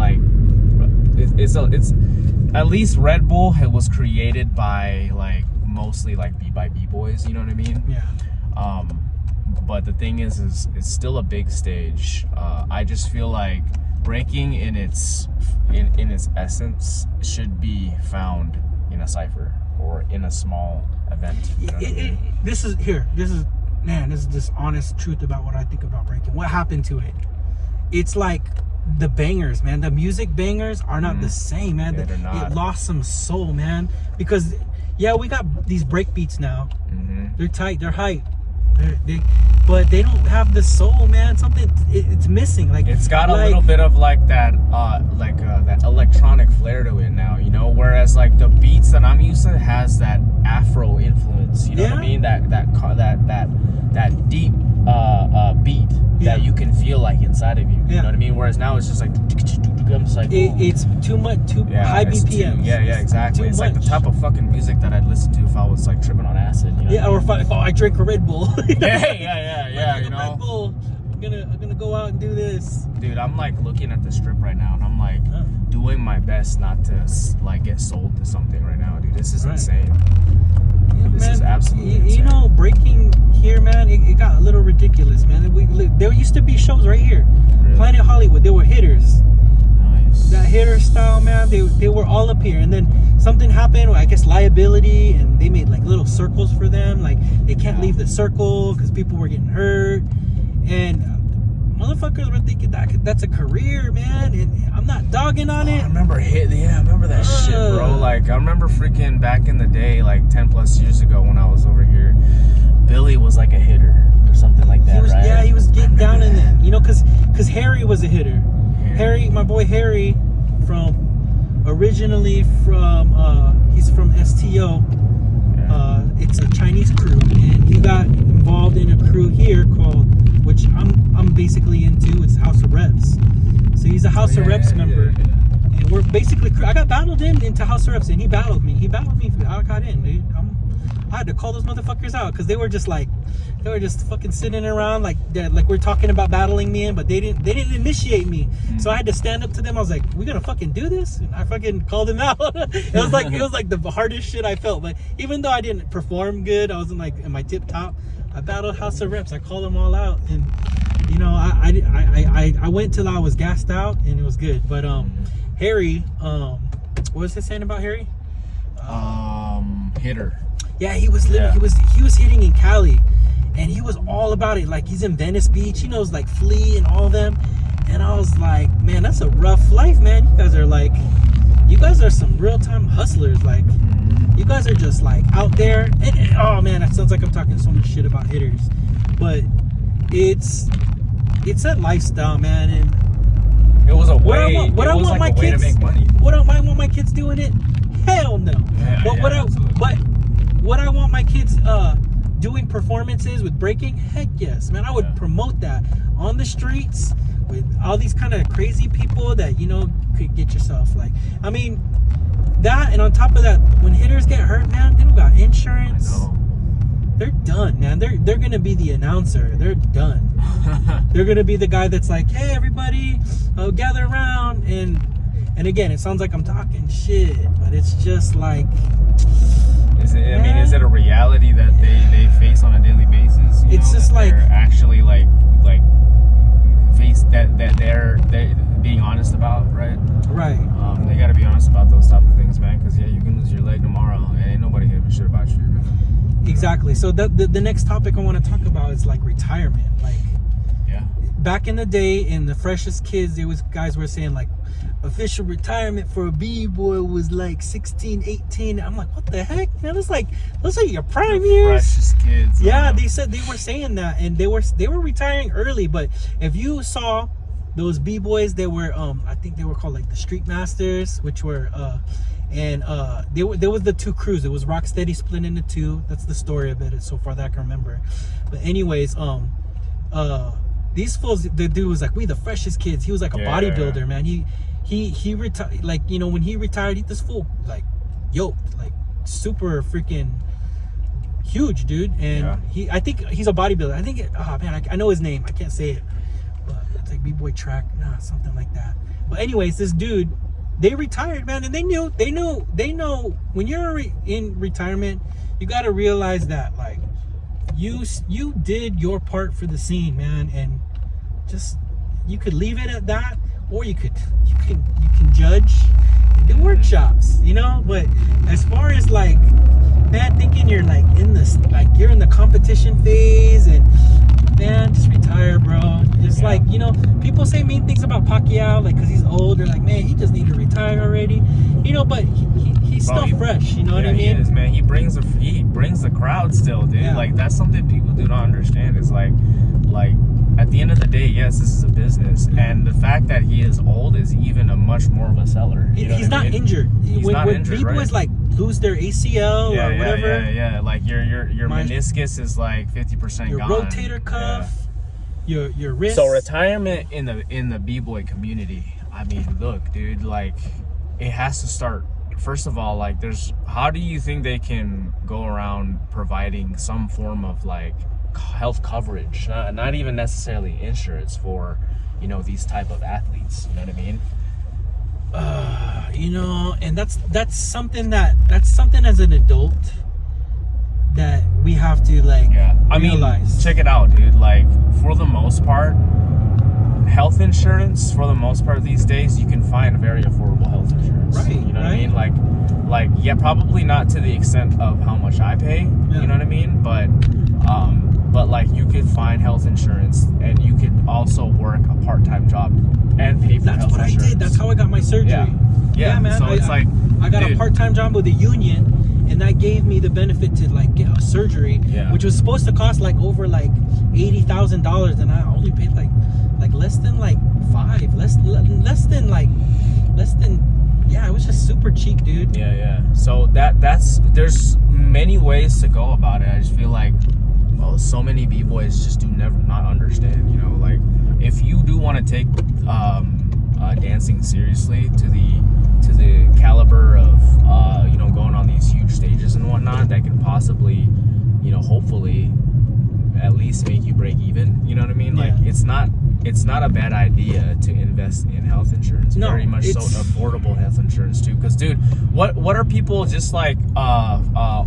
Speaker 2: at least Red Bull was created by mostly by b-boys. You know what I mean?
Speaker 1: Yeah.
Speaker 2: But the thing is it's still a big stage. I just feel breaking in its essence should be found in a cypher or in a small event. You know what I mean?
Speaker 1: This is just honest truth about what I think about breaking. What happened to it? It's the bangers, man. The music bangers are not the same, man.
Speaker 2: Yeah, they're not.
Speaker 1: It lost some soul, man. Because we got these break beats now. They're tight, they're hype. But they don't have the soul, man. Something it's missing.
Speaker 2: It's got a little bit of that electronic flair to it now, Whereas the beats that I'm used to has that Afro influence. You know what I mean? That deep beat that you can feel inside of you. You know what I mean? Whereas now it's just I'm just
Speaker 1: it's too much, high BPM.
Speaker 2: Exactly. It's the type of fucking music that I'd listen to if I was tripping on acid.
Speaker 1: Or if I drink a Red Bull.
Speaker 2: Yeah.
Speaker 1: Red Bull, gonna go out and do this.
Speaker 2: Dude, I'm like looking at the strip right now, and I'm like doing my best not to like get sold to something right now, dude. This is insane. Yeah, this is absolutely insane.
Speaker 1: You know, breaking here, man, it got a little ridiculous, man. There used to be shows right here, really? Planet Hollywood. There were hitters. Nice. That hitter style, man. They were all up here, and then something happened. I guess liability, and they made like little circles for them. Like they can't leave the circle because people were getting hurt, and motherfuckers were thinking that's a career, man. And I'm not dogging on it.
Speaker 2: I remember that shit, bro. Like I remember freaking back in the day, like 10 plus years ago when I was over here. Billy was like a hitter or something like that, right?
Speaker 1: Yeah, he was getting down in there, you know, because Harry was a hitter. Harry, my boy Harry, originally from he's from STO. It's a Chinese crew, and he got involved in a crew here called, which I'm basically into. It's House of Reps. So he's a House of Reps member, and we're basically. I got battled into House of Reps, and he battled me. I got in, dude. I had to call those motherfuckers out because they were just fucking sitting around like we're talking about battling me in, but they didn't initiate me. So I had to stand up to them. I was like, "We gonna fucking do this?" And I fucking called them out. it was like the hardest shit I felt. But even though I didn't perform good, I wasn't like in my tip top. I battled House of Reps. I called them all out, and you know, I went till I was gassed out, and it was good. But Harry, what was it saying about Harry?
Speaker 2: Hitter.
Speaker 1: Yeah, he was hitting in Cali, and he was all about it. Like he's in Venice Beach, he knows like Flea and all them. And I was like, man, that's a rough life, man. You guys are some real time hustlers. Like you guys are just like out there. And oh man, that sounds like I'm talking so much shit about hitters, but it's that lifestyle, man. And
Speaker 2: it was a way.
Speaker 1: What I want my kids to make money. What I want my kids doing it? Hell no. What I want my kids doing performances with breaking, heck yes, man. I would promote that on the streets with all these kind of crazy people that, you know, could get yourself like, I mean, that, and on top of that, when hitters get hurt, man, they don't got insurance. They're done, man. They're gonna be the announcer. They're done. They're gonna be the guy that's like, hey, everybody, gather around. And again, it sounds like I'm talking shit, but it's just like,
Speaker 2: is it a reality that they face on a daily basis?
Speaker 1: It's just like
Speaker 2: they're actually like face that they're being honest about, right?
Speaker 1: Right.
Speaker 2: They got to be honest about those type of things, man. Because you can lose your leg tomorrow, and ain't nobody giving a shit about you.
Speaker 1: Exactly. So the next topic I want to talk about is like retirement. Like, back in the day, in the freshest kids, guys were saying like, official retirement for a b-boy was like 16, 18. I'm like, what the heck, man? Those are your prime years.
Speaker 2: Freshest kids.
Speaker 1: Yeah, they said they were saying that, and they were retiring early. But if you saw those b-boys, they were I think they were called like the Street Masters, which were there was the two crews. It was Rocksteady split into two. That's the story of it so far that I can remember. But anyways, these fools, the dude was like, we the freshest kids. He was like a bodybuilder, man. He retired, like, you know, when he retired, this fool like yoked, like super freaking huge, dude. And I think he's a bodybuilder. I think I know his name. I can't say it, but it's like b-boy track, something like that. But anyways, this dude, they retired, man, and they know when you're in retirement, you got to realize that like you did your part for the scene, man, and just you could leave it at that, or you can judge and do workshops, you know. But as far as like, man, thinking you're like you're in the competition phase, and man, just retire, bro. Just like, you know, people say mean things about Pacquiao, like, because he's old. They're like, man, he just need to retire already, you know. But he's still fresh, you know what I mean?
Speaker 2: He is, man. He brings the crowd still, dude. Like, that's something people do not understand. It's like at the end of the day, yes, this is a business, and the fact that he is old is even a much more of a seller.
Speaker 1: He's not injured.
Speaker 2: He's not injured,
Speaker 1: people
Speaker 2: right?
Speaker 1: like lose their ACL or whatever.
Speaker 2: Yeah. Like your meniscus is like 50%
Speaker 1: your
Speaker 2: gone.
Speaker 1: Your rotator cuff, your wrist.
Speaker 2: So retirement in the b-boy community. I mean, look, dude, like it has to start. First of all, like how do you think they can go around providing some form of like health coverage, not even necessarily insurance for, you know, these type of athletes. You know what I mean?
Speaker 1: You know, and that's something as an adult that we have to like realize.
Speaker 2: Mean, check it out, dude. Like, for the most part, health insurance, for the most part these days, you can find very affordable health insurance.
Speaker 1: Right.
Speaker 2: You know what I mean? Like, yeah, probably not to the extent of how much I pay. Yeah. You know what I mean? But like, you could find health insurance, and you could also work a part-time job and pay for health insurance. That's what I did.
Speaker 1: That's how I got my surgery. Yeah, man.
Speaker 2: So it's like,
Speaker 1: I got a part-time job with a union, and that gave me the benefit to like get a surgery, which was supposed to cost like over like $80,000, and I only paid like less than like less than it was just super cheap, dude.
Speaker 2: Yeah. So there's many ways to go about it. I just feel like, well, so many b-boys just do not understand, you know, like, if you do want to take dancing seriously to the caliber of you know, going on these huge stages and whatnot that can possibly, you know, hopefully at least make you break even, you know what I mean? Like, it's not a bad idea to invest in health insurance.
Speaker 1: No,
Speaker 2: very much so affordable health insurance too. Because, dude, what are people just like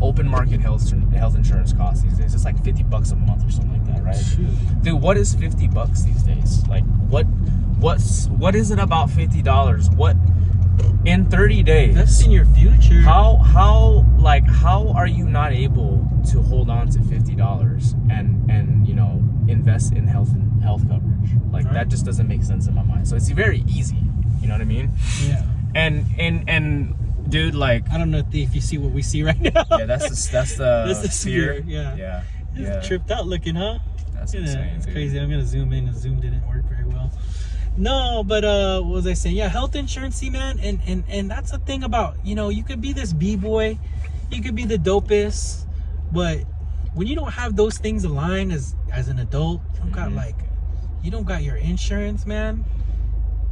Speaker 2: open market health insurance costs these days? It's like $50 a month or something like that, right? Shoot. Dude, what is $50 these days? Like, what is it about $50? What in 30 days?
Speaker 1: That's in your future.
Speaker 2: How are you not able to hold on to $50 and you know, invest in health coverage? Like, that just doesn't make sense in my mind. So it's very easy. You know what I mean? Yeah. And dude, like,
Speaker 1: I don't know if you see what we see right now.
Speaker 2: Yeah, that's the
Speaker 1: sphere. Yeah. Tripped out looking, huh?
Speaker 2: That's insane.
Speaker 1: It's crazy. I'm gonna zoom in. The zoom didn't work very well. No, but what was I saying? Yeah, health insurance, man, and that's the thing about, you know, you could be this b-boy, you could be the dopest, but when you don't have those things aligned as an adult, you don't got your insurance, man.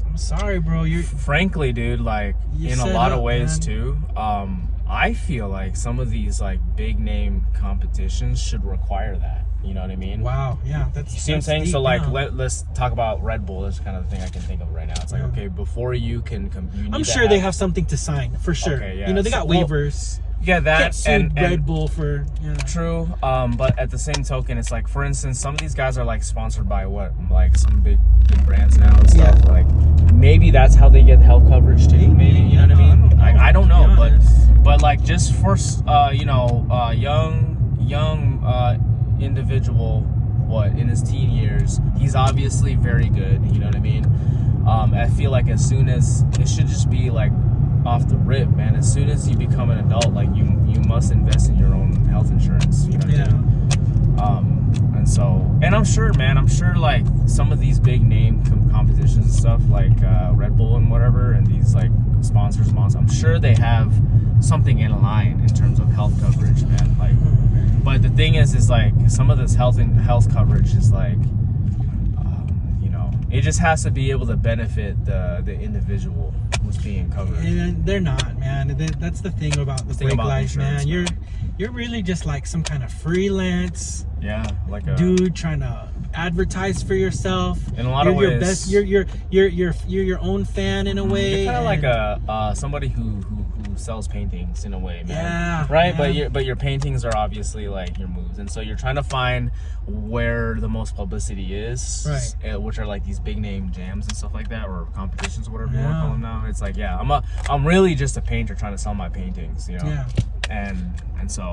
Speaker 1: I'm sorry, bro.
Speaker 2: Frankly, dude, like, in a lot of ways, man, too. I feel like some of these like big name competitions should require that. You know what I mean?
Speaker 1: Wow, yeah.
Speaker 2: You see what I'm saying? So like, let's talk about Red Bull. That's kind of the thing I can think of right now. It's like, okay, before you can
Speaker 1: I'm sure they have something to sign for sure. Okay, yeah. You know, they got waivers.
Speaker 2: Yeah, that and
Speaker 1: Red Bull for
Speaker 2: true. But at the same token, it's like, for instance, some of these guys are like sponsored by like some big brands now and stuff. Yeah. Like, maybe that's how they get health coverage too. Maybe, you know what I mean? I don't know, but like, just for you know, young individual, in his teen years, he's obviously very good. You know what I mean? I feel like as soon as it should just be like off the rip, man. As soon as you become an adult, like, you must invest in your own health insurance. You know what I mean? And I'm sure, man. Like, some of these big name competitions and stuff, like Red Bull and whatever, and these like sponsors. I'm sure they have something in line in terms of health coverage, man. Like, but the thing is like, some of this health coverage is like, you know, it just has to be able to benefit the individual who's being covered.
Speaker 1: And they're not, man. That's the thing about the break life, man. You're really just like some kind of freelance,
Speaker 2: like a
Speaker 1: dude trying to advertise for yourself.
Speaker 2: In a lot of ways,
Speaker 1: you're your own fan in a way.
Speaker 2: You're kind of like somebody who sells paintings in a way, man.
Speaker 1: Yeah.
Speaker 2: Right? Yeah. But your paintings are obviously like your moves. And so you're trying to find where the most publicity is.
Speaker 1: Right.
Speaker 2: Which are like these big name jams and stuff like that, or competitions or whatever you want to call them now. It's like, I'm really just a painter trying to sell my paintings, you know?
Speaker 1: Yeah.
Speaker 2: And so,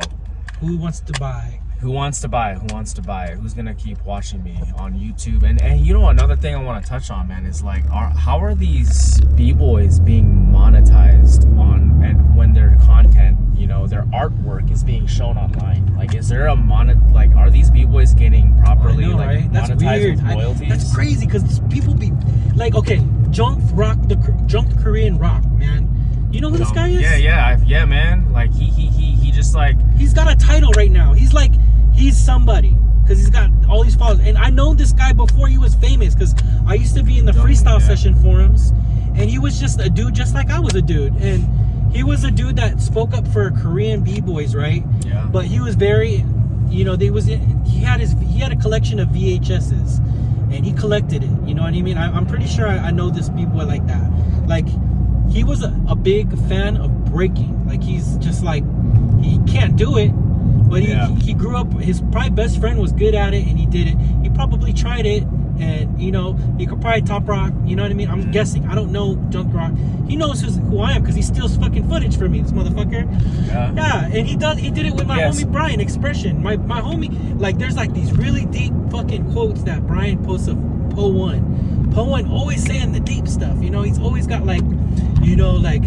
Speaker 1: who wants to buy?
Speaker 2: Who wants to buy? Who's gonna keep watching me on YouTube? And you know, another thing I want to touch on, man, is like, how are these b-boys being monetized on, and when their content, you know, their artwork is being shown online? Like, is there are these b-boys getting properly monetized? That's weird. With royalties?
Speaker 1: That's crazy, because people be like, okay, Junk Korean rock, man. You know who this guy is?
Speaker 2: Yeah, man. Like, he just like,
Speaker 1: he's got a title right now. He's somebody, because he's got all these followers. And I know this guy before he was famous, because I used to be in the freestyle session forums, and he was just a dude just like I was a dude. And he was a dude that spoke up for Korean b-boys, right?
Speaker 2: Yeah.
Speaker 1: But he was very, you know, he he had a collection of VHSs, and he collected it. You know what I mean? I'm pretty sure I know this b-boy like that. Like, he was a big fan of breaking. Like, he's just like, he can't do it, but he grew up. His probably best friend was good at it, and he did it. He probably tried it, and you know, he could probably top rock. You know what I mean? I'm guessing. I don't know junk rock. He knows who I am because he steals fucking footage from me. This motherfucker. Yeah, and he did it with my homie Brian. Expression. My homie. Like, there's like these really deep fucking quotes that Brian posts of Po One. Po One always saying the deep stuff. You know, he's always got like, you know, like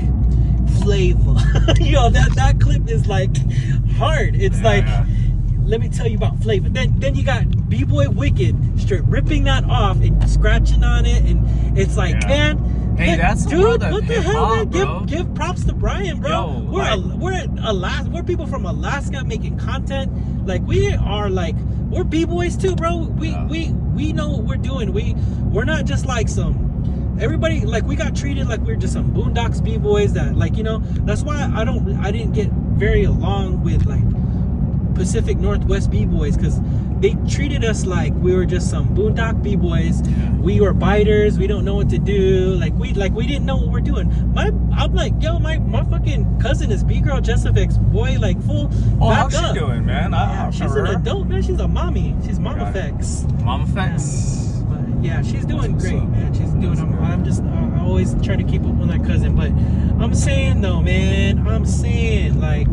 Speaker 1: flavor. Yo, that clip is like hard. It's like, let me tell you about flavor. Then you got B-Boy Wicked straight ripping that off and scratching on it, and it's like, man,
Speaker 2: hey, that's
Speaker 1: dude, what the hell, man? Give props to Brian, bro.
Speaker 2: Yo,
Speaker 1: we're people from Alaska making content. Like, we're B-Boys too, bro. We know what we're doing. We're not just like everybody, like, we got treated like we're just some boondocks b-boys that, like, you know, that's why I didn't get very along with like Pacific Northwest b-boys, because they treated us like we were just some boondock b-boys. We were biters. We don't know what to do. Like we didn't know what we're doing. I'm like, yo, my fucking cousin is B-girl Jessifix, boy, like full.
Speaker 2: Oh, how's she doing, man?
Speaker 1: She's an adult, man. She's a mommy. She's Mama Fex.
Speaker 2: Mama Fex.
Speaker 1: Yeah, she's doing great, man. She's doing. I always try to keep up with my cousin, but I'm saying though, man. I'm saying, like,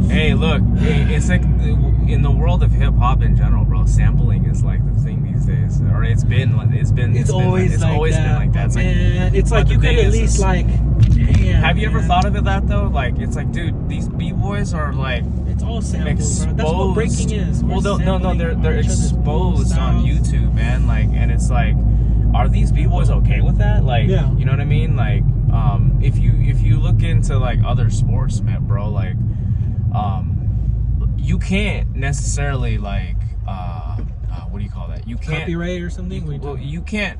Speaker 2: hey, look, it's like in the world of hip hop in general, bro. Sampling is like the thing these days, or it's always been like that. It's
Speaker 1: man, like, it's like you could at least like. Damn,
Speaker 2: have you ever thought of it that though? Like, it's like, dude, these b-boys are like,
Speaker 1: it's all samples, bro. That's what breaking is.
Speaker 2: Well, no, they're exposed on YouTube, man. Like, and it's like, are these b-boys okay with that? Like, you know what I mean? Like, if you look into like other sports, man, bro, like, you can't necessarily like, what do you call that? You can't
Speaker 1: copyright or something.
Speaker 2: Well, you can't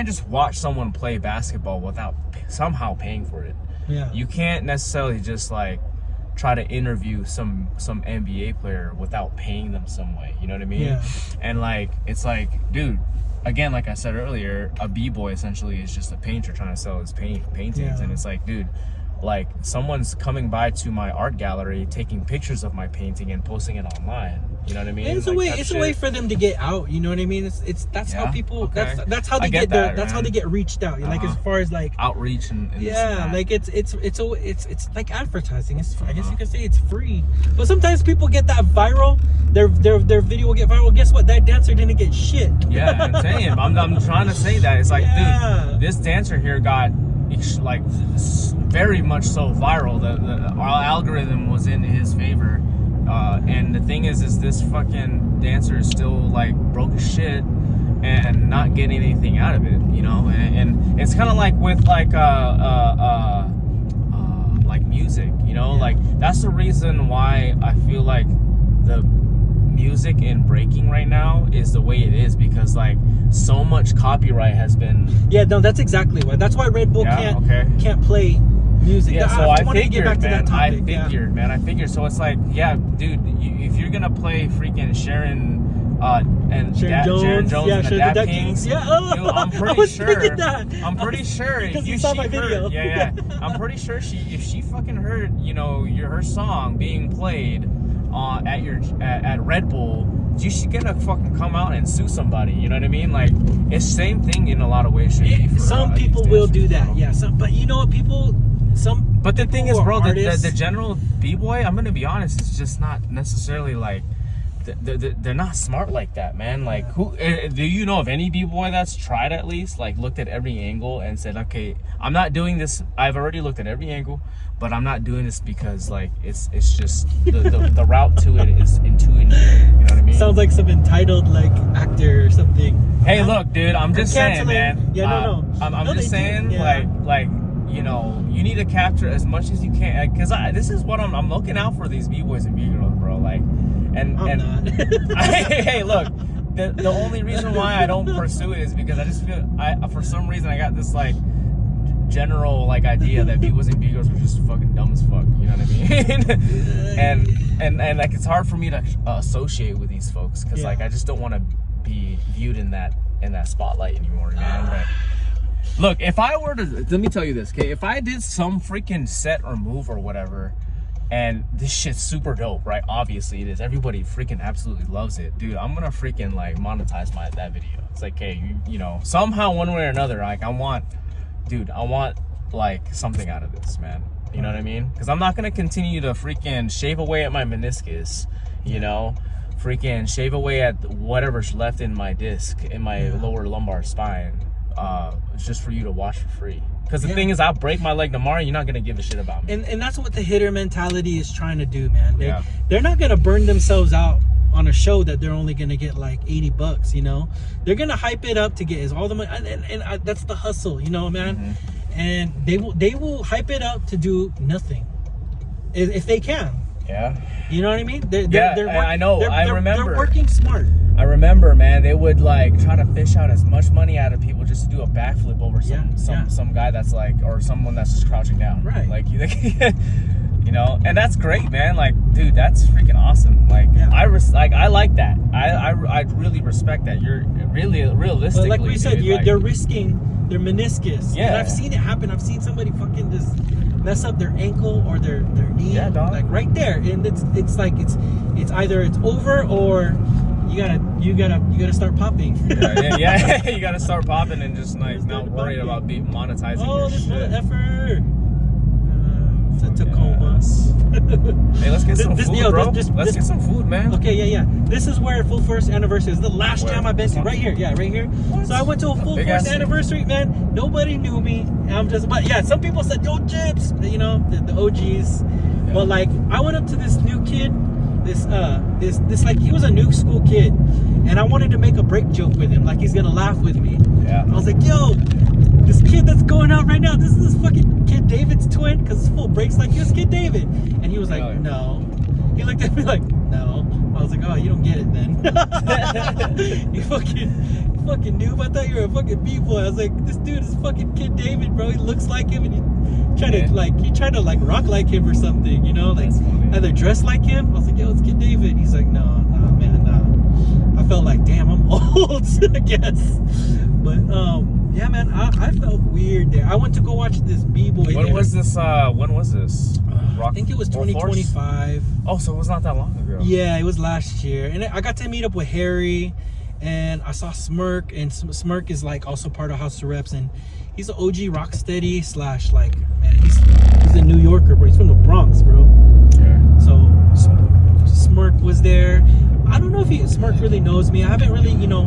Speaker 2: just watch someone play basketball without somehow paying for it.
Speaker 1: Yeah.
Speaker 2: You can't necessarily just like try to interview some NBA player without paying them some way. You know what I mean?
Speaker 1: Yeah.
Speaker 2: And like, it's like, dude, again, like I said earlier, a b-boy essentially is just a painter trying to sell his paintings.
Speaker 1: Yeah.
Speaker 2: And it's like, dude, like, someone's coming by to my art gallery, taking pictures of my painting and posting it online. You know what I mean?
Speaker 1: And it's a way for them to get out. You know what I mean? That's how people.
Speaker 2: Okay.
Speaker 1: That's how they that's how they get reached out. Like, as far as like
Speaker 2: outreach and
Speaker 1: like it's like advertising. I guess you could say it's free. But sometimes people get that viral. Their video will get viral. Guess what? That dancer didn't get shit.
Speaker 2: Yeah, I'm saying. I'm trying to say that. It's like, dude, this dancer here got like very much so viral. Our algorithm was in his favor. And the thing is this fucking dancer is still like broke as shit and not getting anything out of it, you know. And it's kind of like with like music, you know. Like, that's the reason why I feel like the music in breaking right now is the way it is, because like so much copyright has been.
Speaker 1: Yeah, no, that's exactly why. That's why Red Bull can't play music.
Speaker 2: Yeah, so I figured, man. I figured. So it's like, yeah, dude, if you're gonna play freaking Sharon Jones and the Dap Kings, dude, I'm pretty sure
Speaker 1: you saw my video.
Speaker 2: I'm pretty sure if she fucking heard, you know, her song being played at Red Bull, she's gonna fucking come out and sue somebody. You know what I mean? Like, it's the same thing in a lot of ways.
Speaker 1: Some people will do that, but you know what,
Speaker 2: But the thing is, bro, the general b-boy, I'm gonna be honest, it's just not necessarily like they're not smart like that, man. Like, who do you know of any b-boy that's tried, at least like looked at every angle and said, okay, I'm not doing this. I've already looked at every angle, but I'm not doing this because like it's just the route to it is intuitive. You know what I mean?
Speaker 1: Sounds like some entitled like actor or something.
Speaker 2: Hey, look, dude, I'm just saying, man.
Speaker 1: Yeah,
Speaker 2: I'm just saying, like. You know, you need to capture as much as you can, because this is what I'm looking out for, these b-boys and b-girls, bro. Like, and hey, look, the only reason why I don't pursue it is because I just feel for some reason I got this like general like idea that b-boys and b-girls were just fucking dumb as fuck. You know what I mean? and like it's hard for me to associate with these folks because like I just don't want to be viewed in that spotlight anymore, man. But look, if I were to, let me tell you this, okay? If I did some freaking set or move or whatever, and this shit's super dope, right? Obviously it is. Everybody freaking absolutely loves it, dude. I'm gonna freaking like monetize that video. It's like, hey, you know, somehow, one way or another, like I want like something out of this, man. You know what I mean? Because I'm not gonna continue to freaking shave away at my meniscus, you know, freaking shave away at whatever's left in my disc, in my lower lumbar spine, just for you to watch for free. Because the thing is, I'll break my leg tomorrow, you're not gonna give a shit about me.
Speaker 1: And that's what the hitter mentality is trying to do, man. They're not gonna burn themselves out on a show that they're only gonna get like $80, you know. They're gonna hype it up to get all the money, and that's the hustle, you know, man. And they will hype it up to do nothing if they can.
Speaker 2: Yeah.
Speaker 1: You know what I mean?
Speaker 2: I know. I remember.
Speaker 1: They're working smart.
Speaker 2: I remember, man. They would like try to fish out as much money out of people just to do a backflip over some guy that's like, or someone that's just crouching down.
Speaker 1: Right.
Speaker 2: Like you know, and that's great, man. Like, dude, that's freaking awesome. Like, I like that. I really respect that. You're really realistically.
Speaker 1: But like we said,
Speaker 2: dude,
Speaker 1: they're risking their meniscus.
Speaker 2: Yeah.
Speaker 1: And I've seen it happen. I've seen somebody fucking just mess up their ankle or their knee.
Speaker 2: Yeah, dog.
Speaker 1: Like right there. And it's like it's either it's over or you gotta start popping.
Speaker 2: Yeah. You gotta start popping and just like not worried about being monetizing your
Speaker 1: this
Speaker 2: shit.
Speaker 1: Effer. To Tacoma.
Speaker 2: Hey, let's get some food, bro. Let's get some food, man.
Speaker 1: Okay, yeah. This is where full first anniversary is. The last jam I've been to. Right here. Yeah, right here. What? So I went to a full first anniversary, man. Nobody knew me. But yeah, some people said, yo, Jibs. You know, the OGs. Yeah. But like, I went up to this new kid. This like, he was a new school kid. And I wanted to make a break joke with him. Like, he's gonna laugh with me.
Speaker 2: Yeah.
Speaker 1: I was like, yo, this kid that's going out right now, this is this fucking Kid David's twin, because his full breaks like he was Kid David. And he was like, no. He looked at me like, no. I was like, oh, you don't get it then. You fucking noob. I thought you were a fucking b-boy. I was like, this dude is fucking Kid David, bro. He looks like him, and he tried to like rock like him or something, you know, like either dress like him. I was like, yo, it's Kid David. He's like, no, man, nah. I felt like, damn, I'm old, I guess. But yeah, man, I felt weird there. I went to go watch this b-boy.
Speaker 2: When was this?
Speaker 1: I think it was 2025.
Speaker 2: Oh, so it was not that long ago.
Speaker 1: Yeah, it was last year. And I got to meet up with Harry, and I saw Smirk, and Smirk is like also part of House of Reps, and he's an OG Rocksteady / like, man, he's a New Yorker, bro. He's from the Bronx, bro. Yeah. So Smirk was there. I don't know if Smirk really knows me. I haven't really, you know,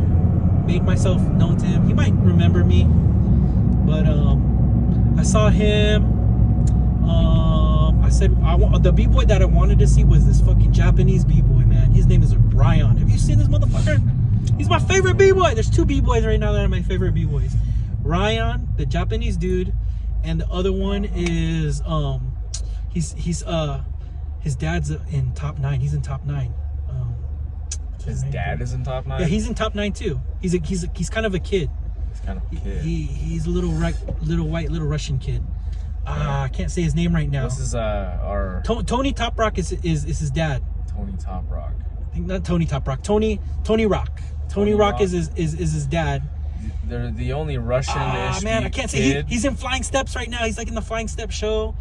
Speaker 1: made myself known to him. He might remember me, but I saw him. I said the b-boy that I wanted to see was this fucking Japanese b-boy, man. His name is Ryan. Have you seen this motherfucker? He's my favorite b-boy. There's two b-boys right now that are my favorite b-boys. Ryan, the Japanese dude, and the other one is his dad's in top 9. He's in top 9.
Speaker 2: His dad is in top 9?
Speaker 1: Yeah, he's in top 9 too. He's kind of a kid.
Speaker 2: He's kind of a kid.
Speaker 1: He's a little white Russian kid. I can't say his name right now.
Speaker 2: This is our
Speaker 1: Tony Top Rock is his dad.
Speaker 2: Tony Top Rock.
Speaker 1: I think not Tony Top Rock. Tony Rock. Tony Rock is his dad.
Speaker 2: They're the only Russian-ish
Speaker 1: man, I can't say he's in Flying Steps right now. He's like in the Flying Steps show.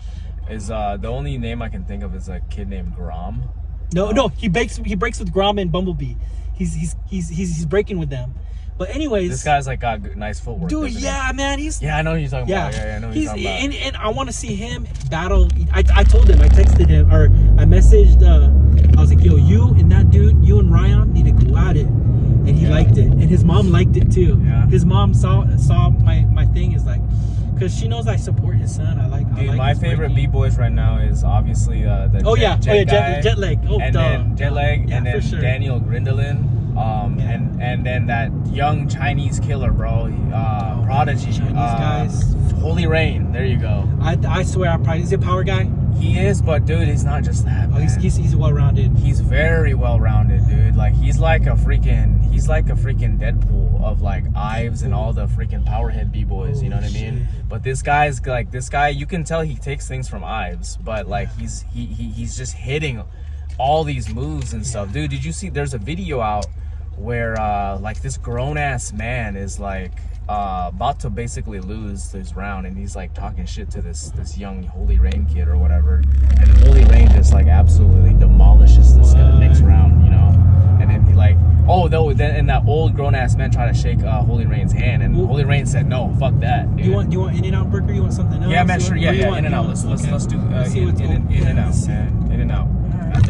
Speaker 2: Is the only name I can think of is a kid named Grom.
Speaker 1: No, he breaks with Grom and Bumblebee. He's breaking with them. But anyways,
Speaker 2: this guy's like got nice footwork.
Speaker 1: Dude, yeah, man,
Speaker 2: I know who you're talking about. Yeah, I know who you're talking about.
Speaker 1: And I want to see him battle. I told him, I texted him, or I messaged. I was like, yo, you and that dude, you and Ryan need to go at it. And he liked it, and his mom liked it too. Yeah. His mom saw my thing, is like, because she knows I support his son. Dude,
Speaker 2: my favorite b-boys right now is obviously the
Speaker 1: Jet Leg.
Speaker 2: And then Daniel Grindelin. And then that young Chinese killer, bro. Prodigy.
Speaker 1: Chinese guys.
Speaker 2: Holy Rain. There you go.
Speaker 1: I swear, is he a power guy?
Speaker 2: He is, but dude, he's not just that.
Speaker 1: Oh, he's well-rounded.
Speaker 2: He's very well-rounded, dude. Like he's like a freaking Deadpool of like Ives and all the freaking powerhead b-boys. You know what I mean? But this guy, you can tell he takes things from Ives, but like he's just hitting all these moves and stuff. Dude, did you see, there's a video out where like this grown-ass man is like about to basically lose this round, and he's like talking shit to this young Holy Rain kid or whatever, and then Holy Rain just like absolutely demolishes this in the next round, you know. And then he like, oh no, then and that old grown-ass man tried to shake Holy Rain's hand, and Holy Rain said no, fuck that, dude.
Speaker 1: You want In-N-Out burger? You want something else?
Speaker 2: Yeah, man, sure. Yeah, In-N-Out. Let's do In-N-Out, man. In-N-Out.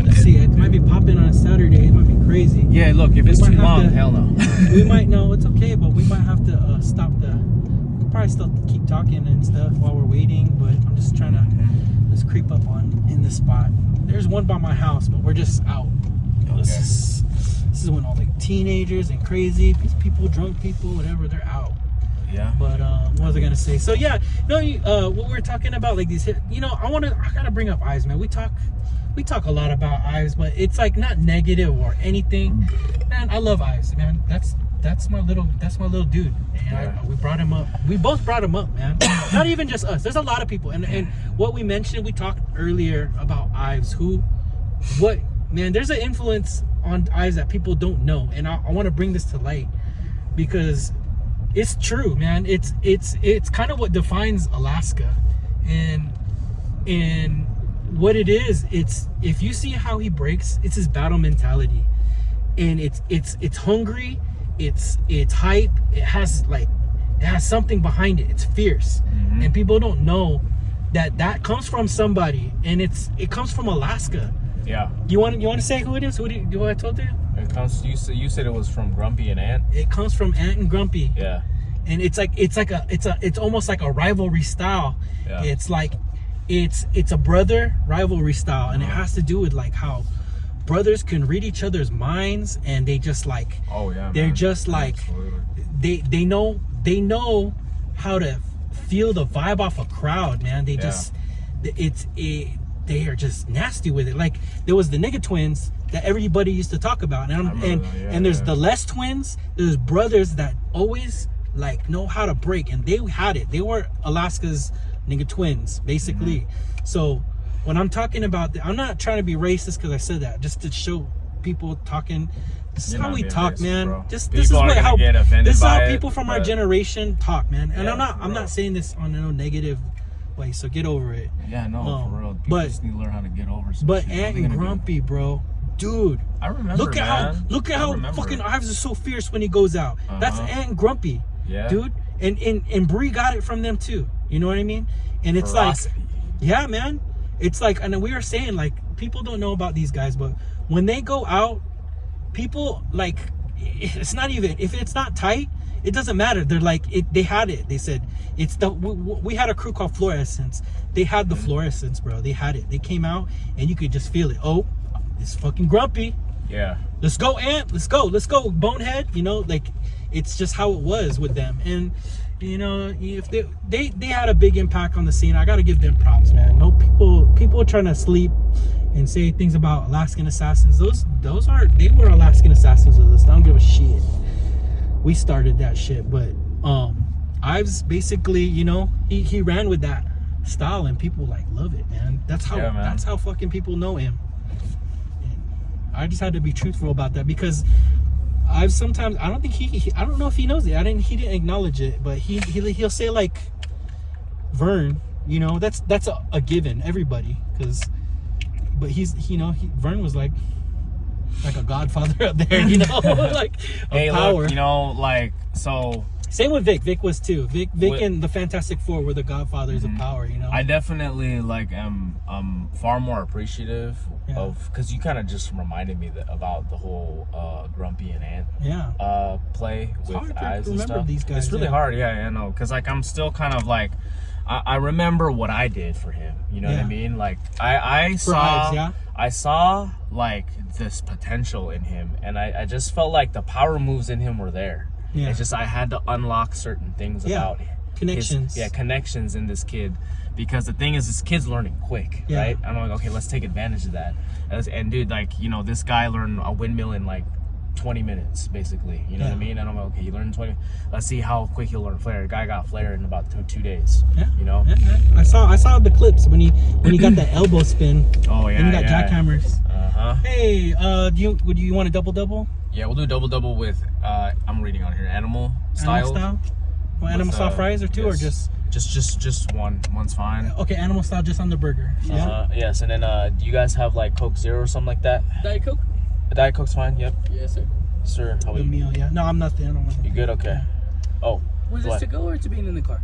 Speaker 1: Let's see, it might be popping on a Saturday. It might be crazy.
Speaker 2: Yeah, look, if it's too long, hell no.
Speaker 1: We might know, it's okay, but we might have to stop we'll probably still keep talking and stuff while we're waiting, but I'm just trying to just creep up in this spot. There's one by my house, but we're just out. This is when all the teenagers and crazy people, drunk people, whatever, they're out.
Speaker 2: Yeah.
Speaker 1: But what was I gonna say? So yeah, no, what we're talking about, like these, you know, I gotta bring up Ives, man. We talk a lot about Ives, but it's like not negative or anything. Man, I love Ives, man. That's my little dude. And we brought him up. We both brought him up, man. Not even just us. There's a lot of people. And what we mentioned, we talked earlier about Ives. Man, there's an influence on Ives that people don't know, and I want to bring this to light because it's true, man. It's kind of what defines Alaska, and what it is. It's, if you see how he breaks, it's his battle mentality, and it's hungry. It's hype. It has something behind it. It's fierce, and people don't know that comes from somebody, and it comes from Alaska. Yeah. You want to say who it is? Who I told you?
Speaker 2: It comes. You said it was from Grumpy and Ant.
Speaker 1: It comes from Ant and Grumpy.
Speaker 2: Yeah.
Speaker 1: And it's almost like a rivalry style. Yeah. It's like it's a brother rivalry style, and it has to do with like how brothers can read each other's minds, and they just like, oh yeah, they're just like, they know how to feel the vibe off a crowd, man. They just they are just nasty with it. Like there was the nigga twins that everybody used to talk about, and there's the Les twins. There's brothers that always like know how to break, and they had it. They were Alaska's nigga twins, basically. So when I'm talking about I'm not trying to be racist because I said that, just to show people talking. This is how we talk, racist, man. Bro. This is how people from our generation talk, man. And I'm not saying this on no negative way, so get over it.
Speaker 2: Yeah, no, for real. People just need to learn how to get over some shit.
Speaker 1: Ant and Grumpy, bro. Dude,
Speaker 2: I remember.
Speaker 1: Look at how fucking Ives is so fierce when he goes out. That's Ant and Grumpy. Yeah. Dude. And Bree got it from them too. You know what I mean? And it's like, yeah, man. It's like, and we were saying, like, people don't know about these guys, but when they go out, people, like, it's not even, if it's not tight, it doesn't matter. They're like, they had it. They said, it's the, we had a crew called Fluorescence. They had the fluorescence, bro. They had it. They came out, and you could just feel it. Oh, it's fucking Grumpy.
Speaker 2: Yeah.
Speaker 1: Let's go, Ant. Let's go, Bonehead. You know, like, it's just how it was with them. And, you know, if they had a big impact on the scene, I got to give them props, man. No people trying to sleep and say things about Alaskan assassins. They were Alaskan assassins with us. I don't give a shit. We started that shit, but Ives basically, you know, he ran with that style, and people like love it, man. That's how fucking people know him. And I just had to be truthful about that, because I've sometimes, I don't think I don't know if he knows it. He didn't acknowledge it, but he'll say like Vern, you know, that's a given, everybody, but he's, you know, Vern was like a godfather up there, you know, like
Speaker 2: hey,
Speaker 1: power.
Speaker 2: Look, you know, like, so
Speaker 1: same with Vic. Vic was too. Vic and the Fantastic Four were the godfathers of power, you know.
Speaker 2: I definitely like am far more appreciative of, because you kind of just reminded me about the whole Grumpy and Ant play with Ives and stuff.
Speaker 1: These guys,
Speaker 2: it's really hard, I know, because like I'm still kind of like I remember what I did for him. You know what I mean? Like I saw like this potential in him, and I just felt like the power moves in him were there. Yeah. It's just I had to unlock certain things about
Speaker 1: connections.
Speaker 2: Connections in this kid, because the thing is, this kid's learning quick, right? I'm like, okay, let's take advantage of that. And dude, like, you know, this guy learned a windmill in like 20 minutes, basically. You know what I mean? And I'm like, okay, you learned in 20 minutes. Let's see how quick he'll learn flare. The guy got flare in about 2 days. Yeah. You know? Yeah. I saw the clips when he got that elbow spin.
Speaker 3: Oh yeah.
Speaker 1: And he got jackhammers. Hey, do you want a double?
Speaker 2: Yeah, we'll do double with. I'm reading on here. Animal style.
Speaker 1: Well, animal style fries or two, or just
Speaker 2: one. One's fine.
Speaker 1: Okay, animal style just on the burger.
Speaker 3: Yes, and then do you guys have like Coke Zero or something like that?
Speaker 4: Diet Coke.
Speaker 3: Diet Coke's fine. Yep.
Speaker 4: Yes, sir.
Speaker 3: Sir, how about you?
Speaker 1: Meal, yeah. No, I'm nothing. I don't want.
Speaker 3: You good? Okay. Oh.
Speaker 4: Was this to go or to being in the car?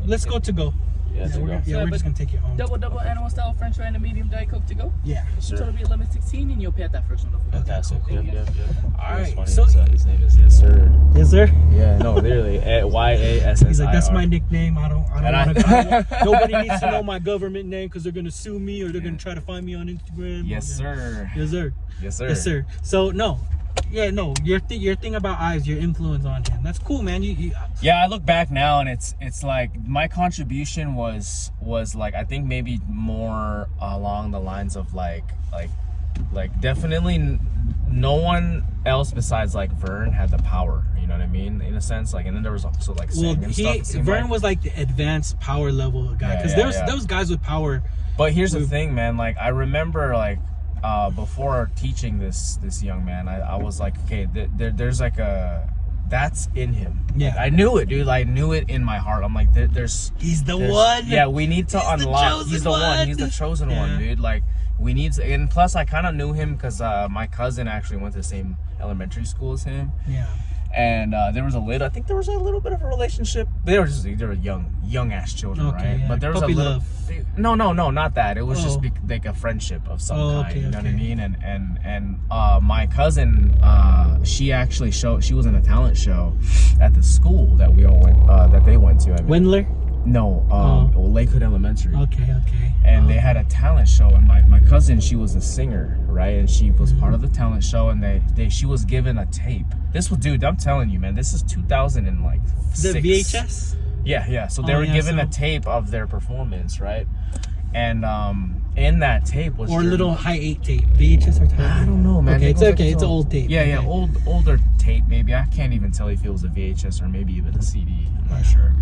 Speaker 1: Let's go to go.
Speaker 3: Yeah, to go.
Speaker 1: Yeah, we're just gonna take it home.
Speaker 4: Double animal style French fry and a medium Diet Coke to go.
Speaker 1: Yeah.
Speaker 3: Sir.
Speaker 4: So it'll be 11.16, and you'll pay at that first one.
Speaker 3: Fantastic. Yep.
Speaker 1: All right.
Speaker 3: So his name is Yes Sir.
Speaker 1: Yes, sir.
Speaker 3: Yeah. No, literally. YASSIR.
Speaker 1: He's like, that's my nickname. I don't want
Speaker 3: I-
Speaker 1: to. Nobody needs to know my government name because they're gonna sue me or they're gonna try to find me on Instagram.
Speaker 2: Yes, sir.
Speaker 1: Yes, sir.
Speaker 2: Yes, sir.
Speaker 1: Yes, sir. So no. Yeah, no. Your thing about Ives, your influence on him. That's cool, man.
Speaker 2: Yeah, I look back now and it's like my contribution was like I think maybe more along the lines of like definitely no one else besides like Vern had the power, you know what I mean, in a sense, like, and then there was also like
Speaker 1: Vern was like the advanced power level guy, because there was guys with power.
Speaker 2: But here's the thing, man, like I remember like before teaching this young man, I was like, okay, there's like that's in him.
Speaker 1: Yeah,
Speaker 2: like, I knew it, dude. I knew it in my heart. I'm like,
Speaker 1: he's the one.
Speaker 2: Yeah, we need to unlock. He's the one. He's the chosen one, dude. Like, we need to. And plus, I kind of knew him because my cousin actually went to the same elementary school as him.
Speaker 1: Yeah.
Speaker 2: And there was I think there was a little bit of a relationship. They were young ass children, right?
Speaker 1: Yeah.
Speaker 2: But there was
Speaker 1: puppy
Speaker 2: a little
Speaker 1: love.
Speaker 2: No, not that. It was just like a friendship of some kind. You know what I mean? And my cousin, she actually she was in a talent show at the school that we all went that they went to. I mean,
Speaker 1: Wendler?
Speaker 2: No, Lakewood Elementary.
Speaker 1: Okay.
Speaker 2: And they had a talent show, and my cousin, she was a singer, right? And she was part of the talent show, and she was given a tape. This was, dude, I'm telling you, man, this is 2006.
Speaker 1: The VHS?
Speaker 2: Yeah. So they were given a tape of their performance, right? And in that tape was
Speaker 1: a little high 8 tape, VHS or tape?
Speaker 2: I don't know, man.
Speaker 1: Okay, it's okay. It's an old tape.
Speaker 2: Yeah, older tape. Maybe I can't even tell if it was a VHS or maybe even a CD. I'm not sure.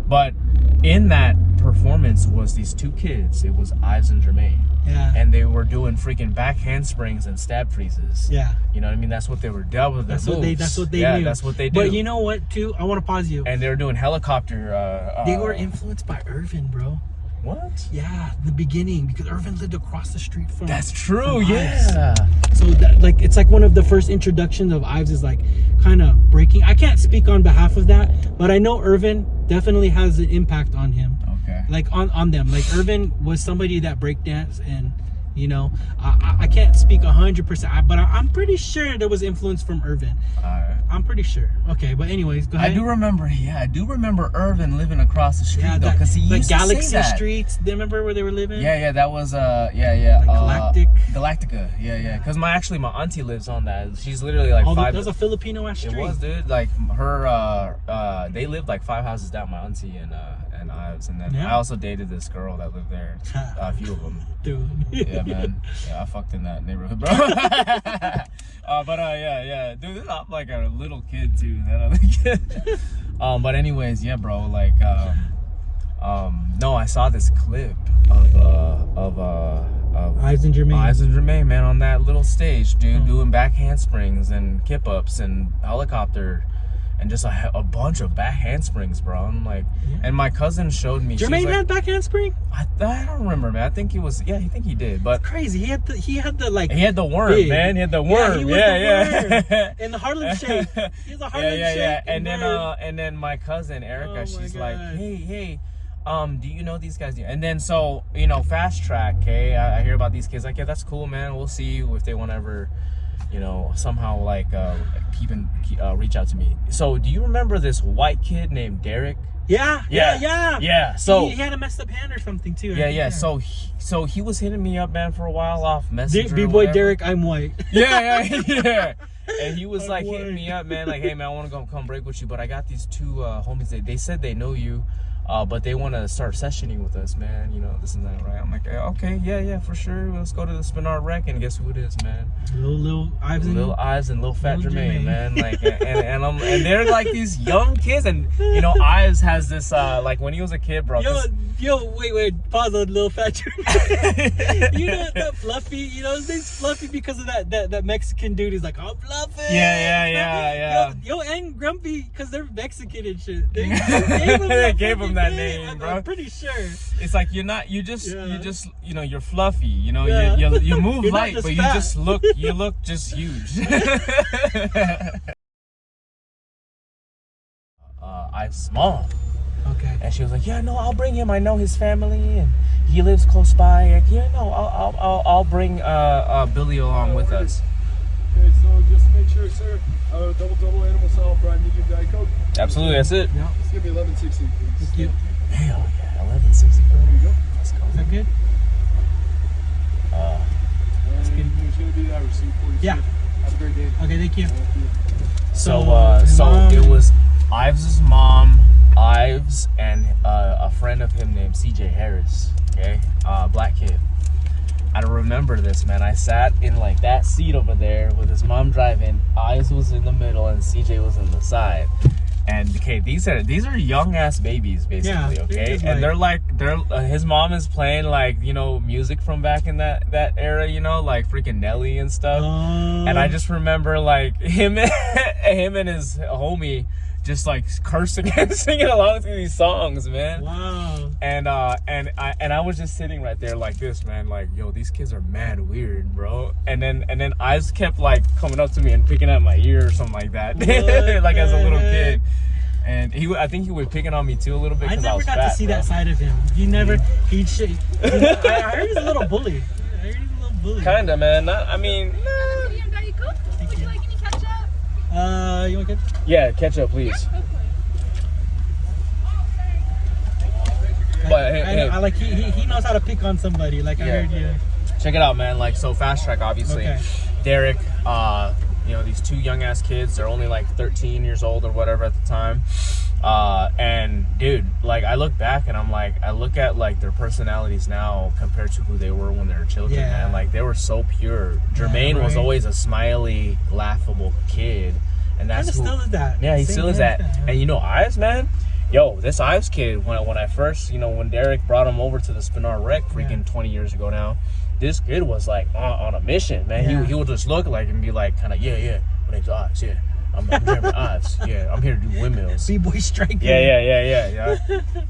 Speaker 2: But in that performance was these two kids. It was Ives and Jermaine.
Speaker 1: Yeah.
Speaker 2: And they were doing freaking back handsprings and stab freezes.
Speaker 1: Yeah.
Speaker 2: You know what I mean? That's what they were doing.
Speaker 1: That's what they knew.
Speaker 2: Yeah, that's what they do.
Speaker 1: But you know what, too? I want to pause you.
Speaker 2: And they were doing helicopter.
Speaker 1: They were influenced by Irvin, bro.
Speaker 2: What?
Speaker 1: Yeah, the beginning, because Irvin lived across the street from.
Speaker 2: That's true.
Speaker 1: Yeah. So that, it's like one of the first introductions of Ives is like kind of breaking. I can't speak on behalf of that, but I know Irvin definitely has an impact on him.
Speaker 2: Okay.
Speaker 1: Like on them. Like Irvin was somebody that breakdanced, and you know, I can't speak 100%, but I'm pretty sure there was influence from Irvin. I'm pretty sure. Okay, but anyways, go ahead.
Speaker 2: I do remember Irvin living across the street though, because he used to
Speaker 1: Galaxy
Speaker 2: say that.
Speaker 1: Streets. Do you remember where they were living?
Speaker 2: Yeah, that was Galactica. Yeah. Because my auntie lives on that. She's literally like
Speaker 1: that was a Filipino ass street.
Speaker 2: It was, dude. Like her, they lived like 5 houses down. My auntie and Ives, and then I also dated this girl that lived there. A few of them.
Speaker 1: Dude.
Speaker 2: Yeah, man. Yeah, I fucked in that neighborhood, bro. Yeah. Dude, I'm like a little kid too. That other kid. But anyways, yeah, bro. Like, no, I saw this clip of
Speaker 1: Ives and
Speaker 2: Jermaine, man, on that little stage, dude, doing back handsprings and kip ups and helicopter. And just a bunch of back handsprings, bro. I'm like, and my cousin showed me.
Speaker 1: Jermaine had back handspring?
Speaker 2: I don't remember, man. I think he was. Yeah, I think he did. But
Speaker 1: it's crazy. He had the
Speaker 2: He had the worm,
Speaker 1: big.
Speaker 2: man. He had the worm.
Speaker 1: He was the worm. In the Harlem Shake. He was a Harlem Shake.
Speaker 2: Yeah. And then my cousin Erica, she's like, hey. Do you know these guys? And then so fast track. Okay, I hear about these kids. Like, yeah, that's cool, man. We'll see if they want to ever. Somehow like reach out to me. So do you remember this white kid named Derek? Yeah. So
Speaker 1: he had a messed up hand or something too.
Speaker 2: Yeah. So he was hitting me up, man, for a while off Messenger.
Speaker 1: B-boy Derek, I'm white.
Speaker 2: Yeah. And he was like hitting me up, man, like, hey man, I want to come break with you, but I got these two homies. They said they know you. but they want to start sessioning with us, man. You know, this and that, right? I'm like, okay, yeah, for sure. Let's go to the Spinnard Rec, and guess who it is, man?
Speaker 1: Lil Ives
Speaker 2: and Lil Fat Jermaine, man. Like, and they're like these young kids, and you know, Ives has this like when he was a kid, bro.
Speaker 1: Yo, wait, pause on Lil Fat Jermaine. You know that Fluffy? You know his name's Fluffy because of that Mexican dude. He's like, I'm Fluffy.
Speaker 2: Yeah.
Speaker 1: Yo, and Grumpy because they're Mexican and shit. They
Speaker 2: gave him that name, bro.
Speaker 1: I'm pretty sure.
Speaker 2: It's like you just you know, you're fluffy. You know, you move light, but
Speaker 1: fat.
Speaker 2: you look just huge. I's mom.
Speaker 1: Okay.
Speaker 2: And she was like, yeah, no, I'll bring him. I know his family, and he lives close by. And yeah, no, I'll bring Billy along with us.
Speaker 5: Okay, so just make sure, sir, double animal style fried medium Diet Coke.
Speaker 2: Absolutely, that's it.
Speaker 1: Yeah.
Speaker 5: It's gonna be 11.60, please.
Speaker 1: Thank you.
Speaker 2: Hell yeah, 11.60.
Speaker 5: There you go.
Speaker 2: Let's go.
Speaker 1: Is that good?
Speaker 5: It's gonna be that receipt for you.
Speaker 1: Yeah.
Speaker 5: Sir. Have a great day.
Speaker 1: Okay, thank you.
Speaker 2: So
Speaker 1: mom,
Speaker 2: it was Ives' mom, Ives, and a friend of him named CJ Harris. Okay, black kid. I remember this, man. I sat in like that seat over there with his mom driving. Ives was in the middle and CJ was in the side. And okay, these are young ass babies basically.
Speaker 1: Yeah,
Speaker 2: okay, and they're his mom is playing like, you know, music from back in that era, you know, like freaking Nelly and stuff. And I just remember like him and his homie just like cursing and singing along to these songs, man.
Speaker 1: Wow.
Speaker 2: And I was just sitting right there like this, man, like, yo, these kids are mad weird, bro. And then Ives kept like coming up to me and picking at my ear or something like that. Like as a little kid. And I think he was picking on me too a little bit because I was fat.
Speaker 1: I never got to see that side of him. I heard he's a little bully.
Speaker 2: Kinda, man.
Speaker 6: Would you like any ketchup?
Speaker 1: You want ketchup?
Speaker 2: Yeah, ketchup, please. But
Speaker 1: I like he knows how to pick on somebody. Like I heard you.
Speaker 2: Check it out, man. Like, so Fast Track, obviously.
Speaker 1: Okay.
Speaker 2: Derek, you know, these two young ass kids, they're only like 13 years old or whatever at the time. And dude, like I look back and I'm like, I look at like their personalities now compared to who they were when they were children, man. Like they were so pure. Jermaine was always a smiley, laughable kid. And that's who
Speaker 1: still is that.
Speaker 2: Yeah, he still is that. And you know, Ives, man, yo, this Ives kid, when I first, you know, when Derek brought him over to the Spinnard Rec freaking 20 years ago now, this kid was like on a mission, man. He would just look like and be like, kind of, yeah, my name's Ives, yeah. I'm Jeremy Ives. Yeah, I'm here to do windmills.
Speaker 1: B-boy striking.
Speaker 2: Yeah.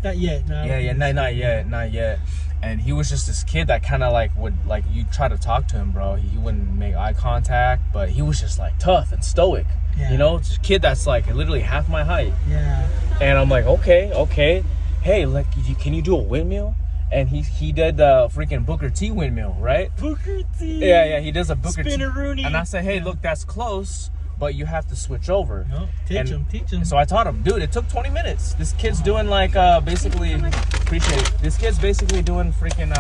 Speaker 1: Not yet, no.
Speaker 2: Yeah, not yet. And he was just this kid that kind of like would, like, you try to talk to him, bro. He wouldn't make eye contact, but he was just like tough and stoic. Yeah. You know, it's a kid that's like literally half my height.
Speaker 1: Yeah.
Speaker 2: And I'm like, okay. Hey, like, can you do a windmill? And he did the freaking Booker T windmill, right?
Speaker 1: Booker T.
Speaker 2: Yeah, he does a Booker T.
Speaker 1: Spinneroonie.
Speaker 2: And I said, hey, look, that's close, but you have to switch over.
Speaker 1: No, teach him.
Speaker 2: So I taught him. Dude, it took 20 minutes. This kid's doing like, basically, appreciate it. This kid's basically doing freaking,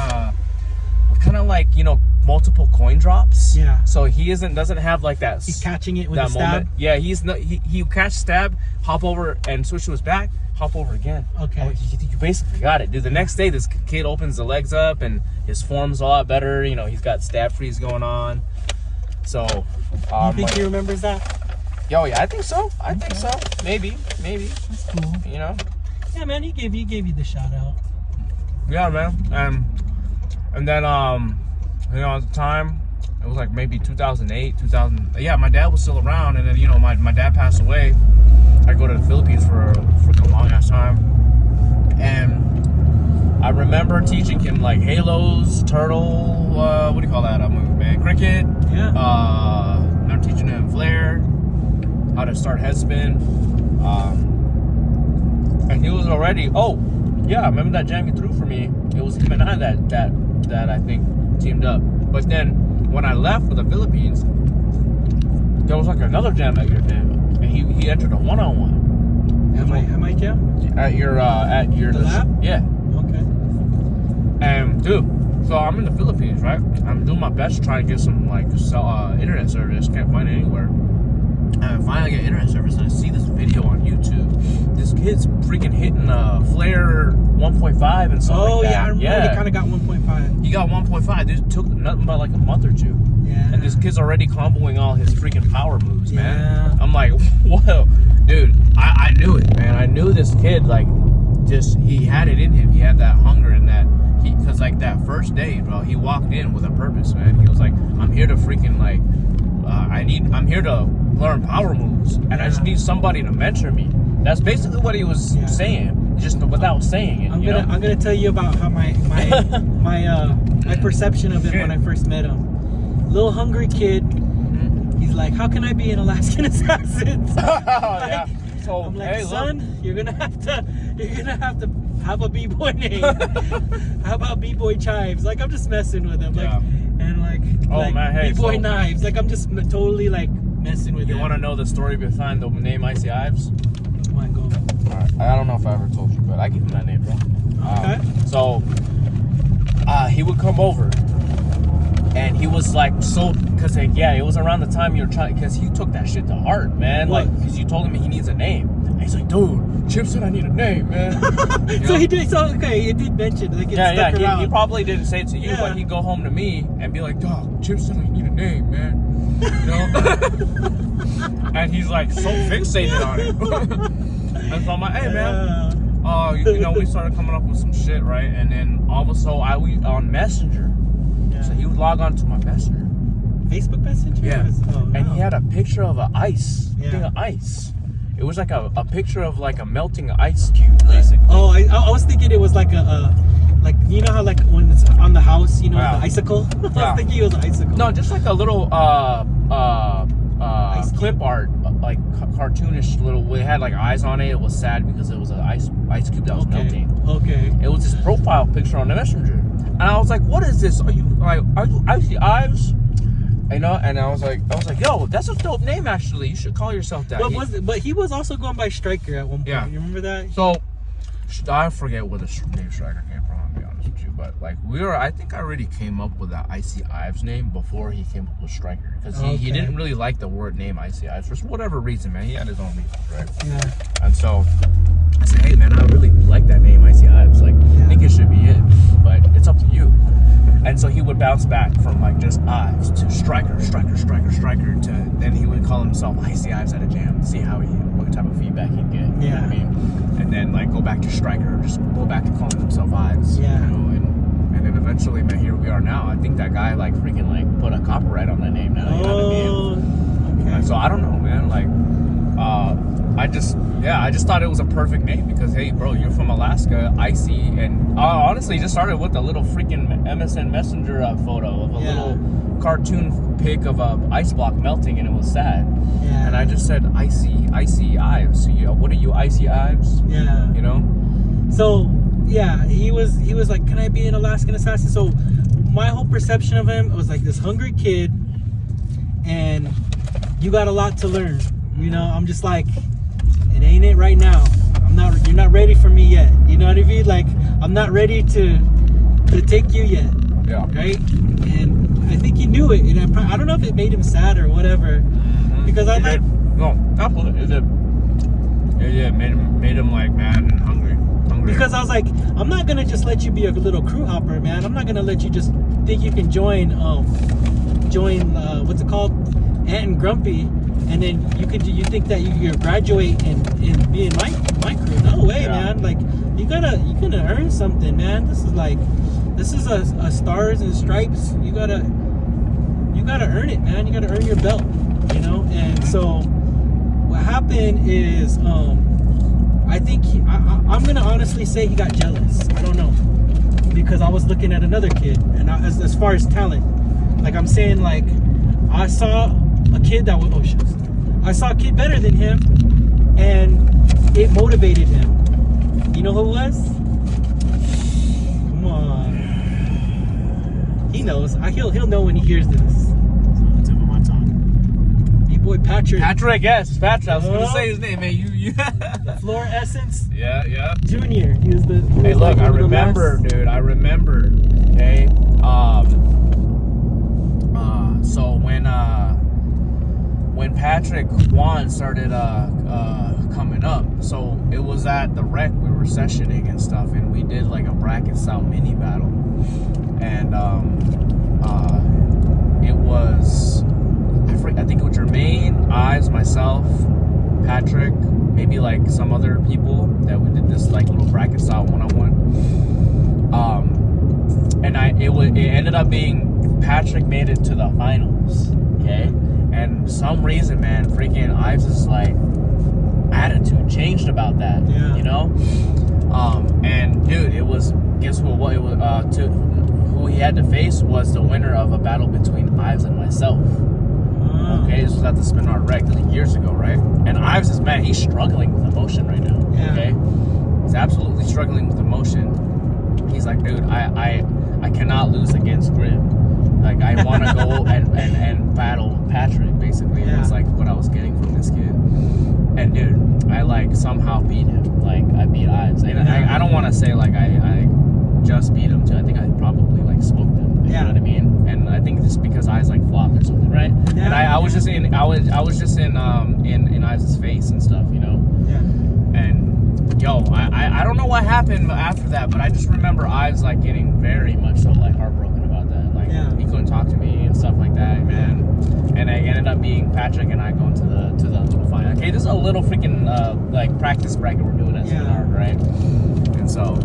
Speaker 2: kind of like, you know, multiple coin drops.
Speaker 1: Yeah.
Speaker 2: So he doesn't have like that.
Speaker 1: He's catching it with
Speaker 2: that
Speaker 1: the stab.
Speaker 2: Moment. Yeah, he catch stab, hop over and switch to his back, hop over again.
Speaker 1: Okay.
Speaker 2: Oh, you basically got it, dude. The next day, this kid opens the legs up and his form's a lot better. You know, he's got stab freeze going on. So,
Speaker 1: you think he remembers that?
Speaker 2: Yo, yeah, I think so. Maybe.
Speaker 1: That's cool.
Speaker 2: You know?
Speaker 1: Yeah, man, he gave you the shout out.
Speaker 2: Yeah, man. And then, you know, at the time, it was like maybe 2008, 2000. Yeah, my dad was still around, and then, you know, my dad passed away. I go to the Philippines for a freaking long ass time, and I remember teaching him like halos, turtle, what do you call that move, man? Cricket.
Speaker 1: Yeah.
Speaker 2: I'm teaching him flare, how to start head spin. And he was already, I remember that jam he threw for me. It was him and I that I think teamed up. But then when I left for the Philippines, there was like another jam at your jam, and he entered a one-on-one.
Speaker 1: At my jam?
Speaker 2: At your
Speaker 1: the lab?
Speaker 2: Yeah.
Speaker 1: Okay.
Speaker 2: And dude, so I'm in the Philippines, right? I'm doing my best to try and get some like internet service. Can't find it anywhere. And I finally get internet service and I see this video on YouTube. This kid's freaking hitting a flare 1.5 and stuff like that.
Speaker 1: Yeah, I remember he kind of got 1.5.
Speaker 2: He got 1.5. This took nothing but like a month or two.
Speaker 1: Yeah.
Speaker 2: And this kid's already comboing all his freaking power moves, man. I'm like, whoa. Dude, I knew it, man. I knew this kid, like, just, he had it in him. He had that hunger and that, because like that first day, bro, he walked in with a purpose, man. He was like, I'm here to freaking like, I'm here to learn power moves, and I just need somebody to mentor me. That's basically what he was saying, just without saying it.
Speaker 1: I'm gonna tell you about how my perception of him when I first met him. Little hungry kid. He's like, how can I be an Alaskan assassin?
Speaker 2: Yeah. So,
Speaker 1: I'm like,
Speaker 2: hey,
Speaker 1: son,
Speaker 2: look.
Speaker 1: you're gonna have to have a b-boy name. How about b-boy chives? Like, I'm just messing with him. Like, and like
Speaker 2: man, hey,
Speaker 1: b-boy knives. Like, I'm just totally like messing with him.
Speaker 2: You want to know the story behind the name Icy Ives?
Speaker 1: Come on, go.
Speaker 2: Alright, I don't know if I ever told you, but I give him that name, bro.
Speaker 1: Okay.
Speaker 2: So, he would come over, and he was like, so, because it was around the time you were trying, because he took that shit to heart, man.
Speaker 1: What?
Speaker 2: Like, because you told him he needs a name. And he's like, dude, Chip said I need a name, man.
Speaker 1: So he did, it did mention, like, it stuck around.
Speaker 2: He probably didn't say it to you, but he'd go home to me and be like, dog, Chip said I need a name, man. You know? And he's like, so fixated on it. And so I'm like, hey, man. You know, we started coming up with some shit, right? And then all of a sudden, we on Messenger. So he would log on to my Messenger.
Speaker 1: Facebook Messenger?
Speaker 2: Yeah.
Speaker 1: Oh, no.
Speaker 2: And he had a picture of an thing of ice. It was like a picture of like a melting ice cube, basically.
Speaker 1: Oh, I was thinking it was like like, you know how like when it's on the house, you know, the icicle? I was thinking it was an icicle.
Speaker 2: No, just like a little clip art, like cartoonish little. It had like eyes on it. It was sad because it was an ice cube that was melting.
Speaker 1: Okay.
Speaker 2: It was this profile picture on the Messenger, and I was like, "What is this? Are you Icy Ives?" You know, and I was like, "Yo, that's a dope name. Actually, you should call yourself that."
Speaker 1: But he was also going by Striker at one point.
Speaker 2: Yeah.
Speaker 1: You remember that?
Speaker 2: So I forget where the name Striker came from, to be honest with you. But like I think I already came up with that Icy Ives name before he came up with Striker, because he didn't really like the word name Icy Ives for whatever reason, man. He had his own reasons, right? Yeah. And so I said, hey man, I really like that name Icy Ives. Like, I think it should be it, but it's up to you. And so he would bounce back from like just Ives to Striker to then he would call himself Icy Ives at a jam, see what type of feedback he'd get. You know what I mean? And then like go back to Striker, just go back to calling himself Ives. Yeah. You know, and then eventually, man, here we are now. I think that guy like freaking like put a copyright on that name now. You know what I mean? Okay. And so I don't know, man. Like, I just thought it was a perfect name because, hey, bro, you're from Alaska, icy, and honestly, just started with a little freaking MSN Messenger photo of a little cartoon pic of a ice block melting, and it was sad. Yeah. And I just said, Icy Ives. So, what are you, Icy Ives? Yeah. You know?
Speaker 1: So, yeah, he was like, can I be an Alaskan assassin? So, my whole perception of him was like this hungry kid, and you got a lot to learn. You know, I'm just like, it ain't it right now. You're not ready for me yet. You know what I mean? Like, I'm not ready to take you yet. Yeah. Right? And I think he knew it. And I don't know if it made him sad or whatever. Mm-hmm. Because I like.
Speaker 2: No, absolutely. It made him like mad and hungry.
Speaker 1: Because I was like, I'm not gonna just let you be a little crew hopper, man. I'm not gonna let you just think you can join what's it called, Ant and Grumpy, and then you think that you graduate and be in my crew. No way, man. Like, you gonna earn something, man. This is a stars and stripes. You gotta earn it, man. You gotta earn your belt, you know. And so what happened is, I think I'm gonna honestly say he got jealous. I don't know, because I was looking at another kid, and as far as talent, like I'm saying, like I saw a kid that was I saw a kid better than him, and it motivated him. You know who it was? Come on, he knows. He'll know when he hears this.
Speaker 3: Tip of my tongue.
Speaker 1: B-boy Patrick.
Speaker 2: Patrick, yes, Patrick. I was gonna say his name, man. You.
Speaker 1: Floor Essence.
Speaker 2: Yeah.
Speaker 1: Junior. He was the.
Speaker 2: Hey, look, I remember, dude. I remember. Okay. So when when Patrick Juan started coming up, so it was at the rec, we were sessioning and stuff, and we did like a bracket style mini battle, and it was, I think it was Jermaine, Ives, myself, Patrick, maybe like some other people that we did this like little bracket style one-on-one. And it ended up being Patrick made it to the finals, okay? And some reason, man, freaking Ives' like attitude changed about that, you know? And dude, it was, guess what it was, who he had to face was the winner of a battle between Ives and myself. Okay, this was at the Spin Art Rec years ago, right? And Ives is, man, he's struggling with emotion right now. Okay, he's absolutely struggling with emotion. He's like, dude, I cannot lose against Grim. Like, I want to go and battle Patrick. Basically, it's like what I was getting from this kid. And dude, I like somehow beat him. Like, I beat Ives, and I don't want to say like I just beat him too. I think I probably like smoked him. You know what I mean? And I think it's because eyes like flopped or something, right? Yeah. And I was just in Ives' face and stuff, you know? Yeah. And yo, I don't know what happened after that, but I just remember Ives like getting very much so like heartbroken about that. Like he couldn't talk to me and stuff like that, man. And I ended up being Patrick and I going to the little final. Okay, this is a little freaking like practice bracket we're doing at Seminar, right? And so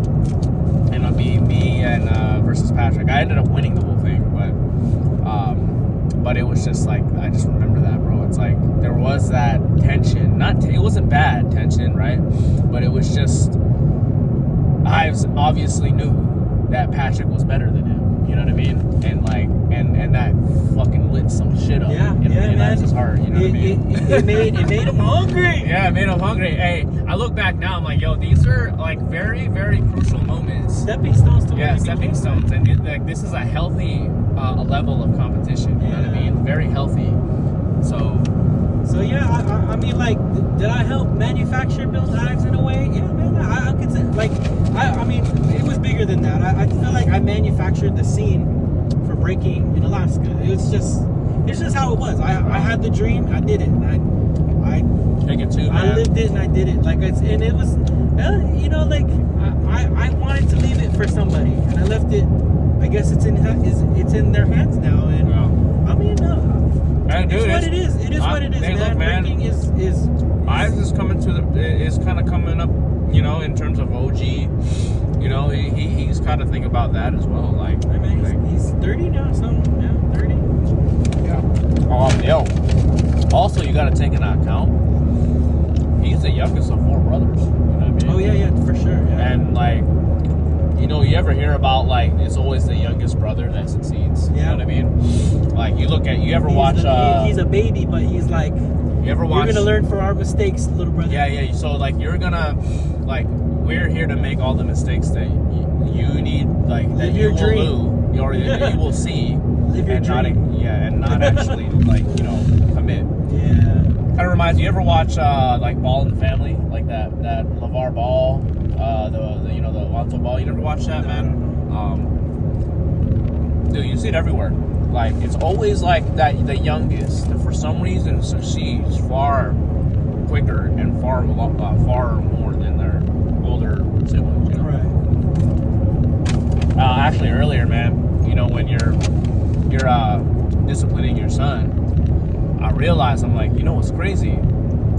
Speaker 2: ended up being me and versus Patrick. I ended up winning the whole thing, but it was just like, I just remember that, bro. It's like there was that tension. It wasn't bad tension, right? But it was just, I obviously knew that Patrick was better than him. You know what I mean? And like, and that fucking lit some shit up. In Ives' heart. You know what I mean?
Speaker 1: It made him hungry.
Speaker 2: Yeah, it made him hungry. Hey, I look back now, I'm like, yo, these are like very, very crucial moments.
Speaker 1: Stepping stones to
Speaker 2: stepping stones, and like this is a healthy level of competition. You know what I mean? Very healthy. So
Speaker 1: yeah, I mean, like, did I help manufacture Bill Ives in a way? Yeah, man. I could say, like, I mean, it was bigger than that. I feel like I manufactured the scene for breaking in Alaska. It's just how it was. I had the dream, I did it. I
Speaker 2: take it too, man.
Speaker 1: I lived it and I did it. Like, it was, you know, like, I wanted to leave it for somebody, and I left it. I guess it's in their hands now, and I mean, it's what it is. It is what it is, man.
Speaker 2: Look, man.
Speaker 1: Breaking is
Speaker 2: Ives is coming is kind of coming up, you know, in terms of OG. You know, he's kind of thinking about that as well. Like,
Speaker 1: I mean, he's 30 now, something. Yeah, 30.
Speaker 2: Yeah. Yo. Also, you got to take into account, he's the youngest of 4 brothers. You know what I mean?
Speaker 1: Oh yeah, for sure. Yeah.
Speaker 2: And like, you know, you ever hear about like it's always the youngest brother that succeeds? You know what I mean? Like, you ever watch?
Speaker 1: He's a baby, but he's like.
Speaker 2: You ever watch?
Speaker 1: You're gonna learn from our mistakes, little brother.
Speaker 2: Yeah. So like, you're gonna like, we're here to make all the mistakes that you need, like that you will do, or you will see, and not actually like, you know, commit.
Speaker 1: Yeah.
Speaker 2: Kind of reminds you ever watch like Ball in the Family, like that LeVar Ball, the you know, the Alonzo Ball. You never watch that, man? Dude, you see it everywhere. Like, it's always like that, the youngest. For some reason, succeeds far quicker and far more than their older siblings. You know?
Speaker 1: Right.
Speaker 2: Actually, earlier, man, you know, when you're disciplining your son, I realized, I'm like, you know what's crazy?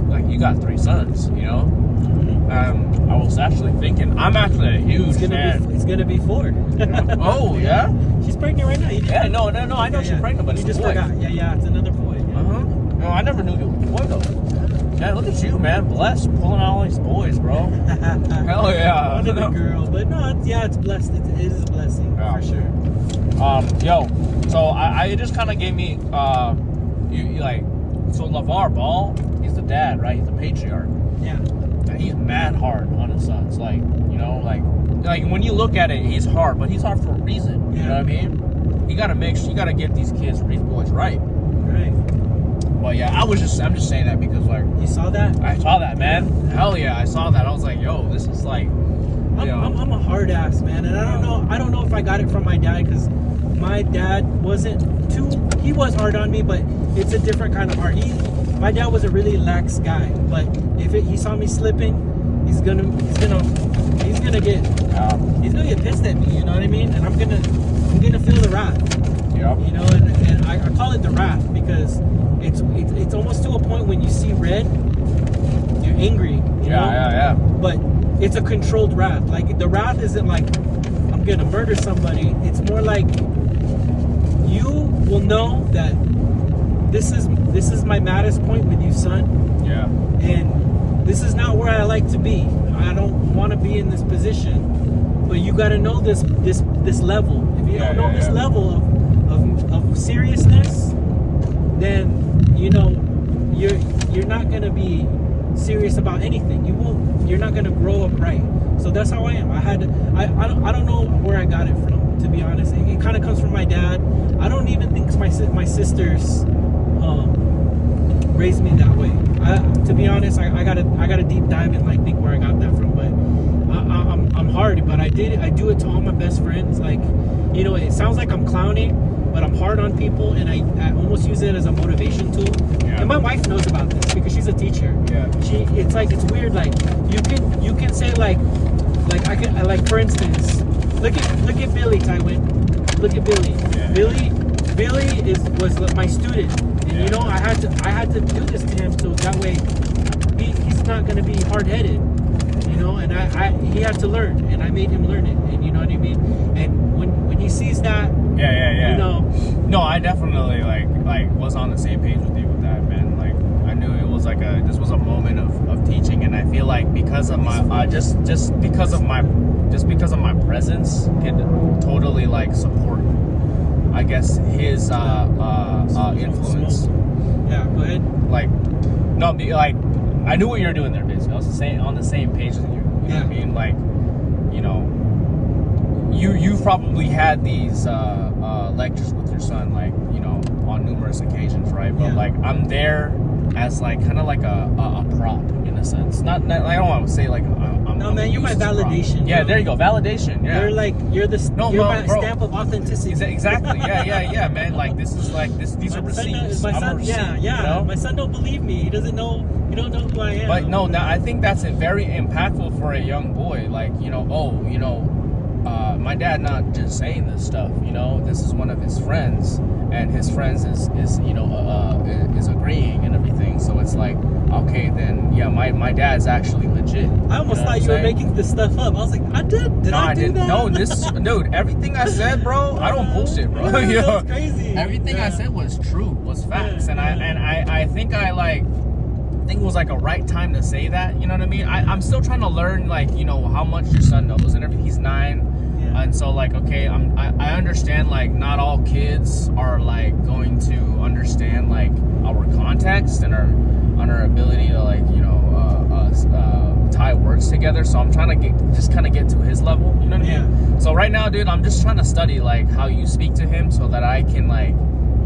Speaker 2: Like, you got 3 sons, you know? I was actually thinking, I'm actually a huge fan.
Speaker 1: It's gonna be 4.
Speaker 2: Oh, yeah?
Speaker 1: She's pregnant right now.
Speaker 2: Yeah, no, I know she's pregnant, but
Speaker 1: you
Speaker 2: it's
Speaker 1: just
Speaker 2: a boy.
Speaker 1: forgot. Yeah, it's another boy. Yeah.
Speaker 2: No, I never knew you were a boy, though. Man, look at you, man. Blessed, pulling out all these boys, bro. Hell yeah.
Speaker 1: One of the girl, but no, it's blessed. It is a blessing, for sure.
Speaker 2: Yo, so it just kind of gave me, you like, so LeVar Ball, he's the dad, right? He's the patriarch.
Speaker 1: Yeah.
Speaker 2: He's mad hard on his sons, like, you know, like when you look at it, he's hard, but he's hard for a reason. You know what I mean? You gotta get these boys right.
Speaker 1: Right.
Speaker 2: But yeah, I'm just saying that because, like,
Speaker 1: you saw that?
Speaker 2: I saw that, man. Hell yeah, I saw that. I was like, yo, this is like,
Speaker 1: I'm a hard ass, man, and I don't know if I got it from my dad, because my dad wasn't he was hard on me, but it's a different kind of hard. my dad was a really lax guy, but if he saw me slipping, he's gonna get pissed at me. You know what I mean? And I'm gonna feel the wrath.
Speaker 2: Yep.
Speaker 1: You know, and I call it the wrath because it's almost to a point when you see red, you're angry. You know?
Speaker 2: Yeah.
Speaker 1: But it's a controlled wrath. Like the wrath isn't like I'm gonna murder somebody. It's more like you will know that this is my maddest point with you, son.
Speaker 2: Yeah.
Speaker 1: And this is not where I like to be. I don't want to be in this position. But you got to know this level. If you don't know this level of seriousness, then you know you're not gonna be serious about anything. You're not gonna grow up right. So that's how I am. I don't know where I got it from, to be honest. It kind of comes from my dad. I don't even think my sisters raised me that way. To be honest, I gotta deep dive and like think where I got that from. But I'm hard, but I do it to all my best friends. Like, you know, it sounds like I'm clowning, but I'm hard on people, and I almost use it as a motivation tool. Yeah. And my wife knows about this because she's a teacher. Yeah. It's weird. Like you can say like for instance, look at Billy, Tywin. Look at Billy. Yeah. Billy was my student, and you know I had to do this to him so that way he's not gonna be hard-headed. You know, and he had to learn, and I made him learn it, and you know what I mean. And when he sees that,
Speaker 2: yeah,
Speaker 1: you know,
Speaker 2: no, I definitely like was on the same page with you with that, man. Like I knew it was like this was a moment of teaching, and I feel like because of my just because of my presence can totally like support, I guess, his influence.
Speaker 1: Yeah, go ahead.
Speaker 2: Like, no, like. I knew what you were doing there, basically. I was on the same page with you. You know what I mean? Like, you know, you've probably had these lectures with your son, like, you know, on numerous occasions, right? But like, I'm there as like kind of like a prop in a sense. Not I don't want to say like
Speaker 1: no, man, you're my validation.
Speaker 2: Yeah, there you go, validation. Yeah,
Speaker 1: you're my stamp of authenticity.
Speaker 2: Exactly. Yeah, man. Like these are receipts.
Speaker 1: My son,
Speaker 2: receipt,
Speaker 1: yeah.
Speaker 2: You know?
Speaker 1: My son don't believe me. He doesn't know. You don't know who I am.
Speaker 2: But no, I think that's very impactful for a young boy. Like, you know, my dad not just saying this stuff. You know, this is one of his friends, and his friends is agreeing and everything. So it's like, okay, then yeah, my dad's actually legit.
Speaker 1: I almost thought you were making this stuff up. I was like, I did. I do that?
Speaker 2: No, dude, everything I said, bro, I don't bullshit, bro.
Speaker 1: Yeah,
Speaker 2: you know?
Speaker 1: That's crazy.
Speaker 2: Everything I said was true, was facts, and I think I think it was like a right time to say that. You know what I mean? I'm still trying to learn, like, you know, how much your son knows and everything. He's 9. And so like, okay, I understand like not all kids are like going to understand like our context and our ability to like, you know, tie words together. So I'm trying to get to his level, you know what I mean? So right now, dude, I'm just trying to study like how you speak to him so that I can like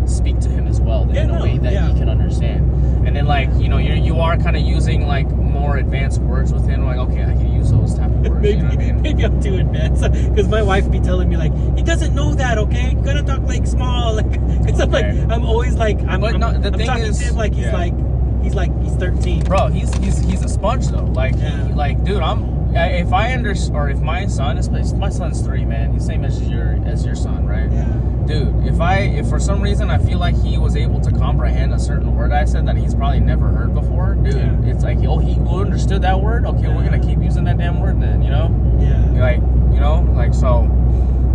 Speaker 2: speak to him as well in a way that he can understand. And then like, you know, you are kind of using like more advanced words with him. Like, okay, I can use those type of words.
Speaker 1: Maybe,
Speaker 2: you know what I mean?
Speaker 1: Maybe I'm too advanced because my wife be telling me like, he doesn't know that. Okay, you gotta talk like small. Like, it's like I'm always like I'm talking to him like he's 13.
Speaker 2: Bro, he's a sponge though. Like dude, if my son is my son's 3, man. He's same as your son, right? Yeah. Dude, if for some reason I feel like he was able to comprehend a certain word I said that he's probably never heard before, dude, it's like, oh, he understood that word. Okay, we're gonna keep using that damn word then, you know? Yeah. Like, you know, like so.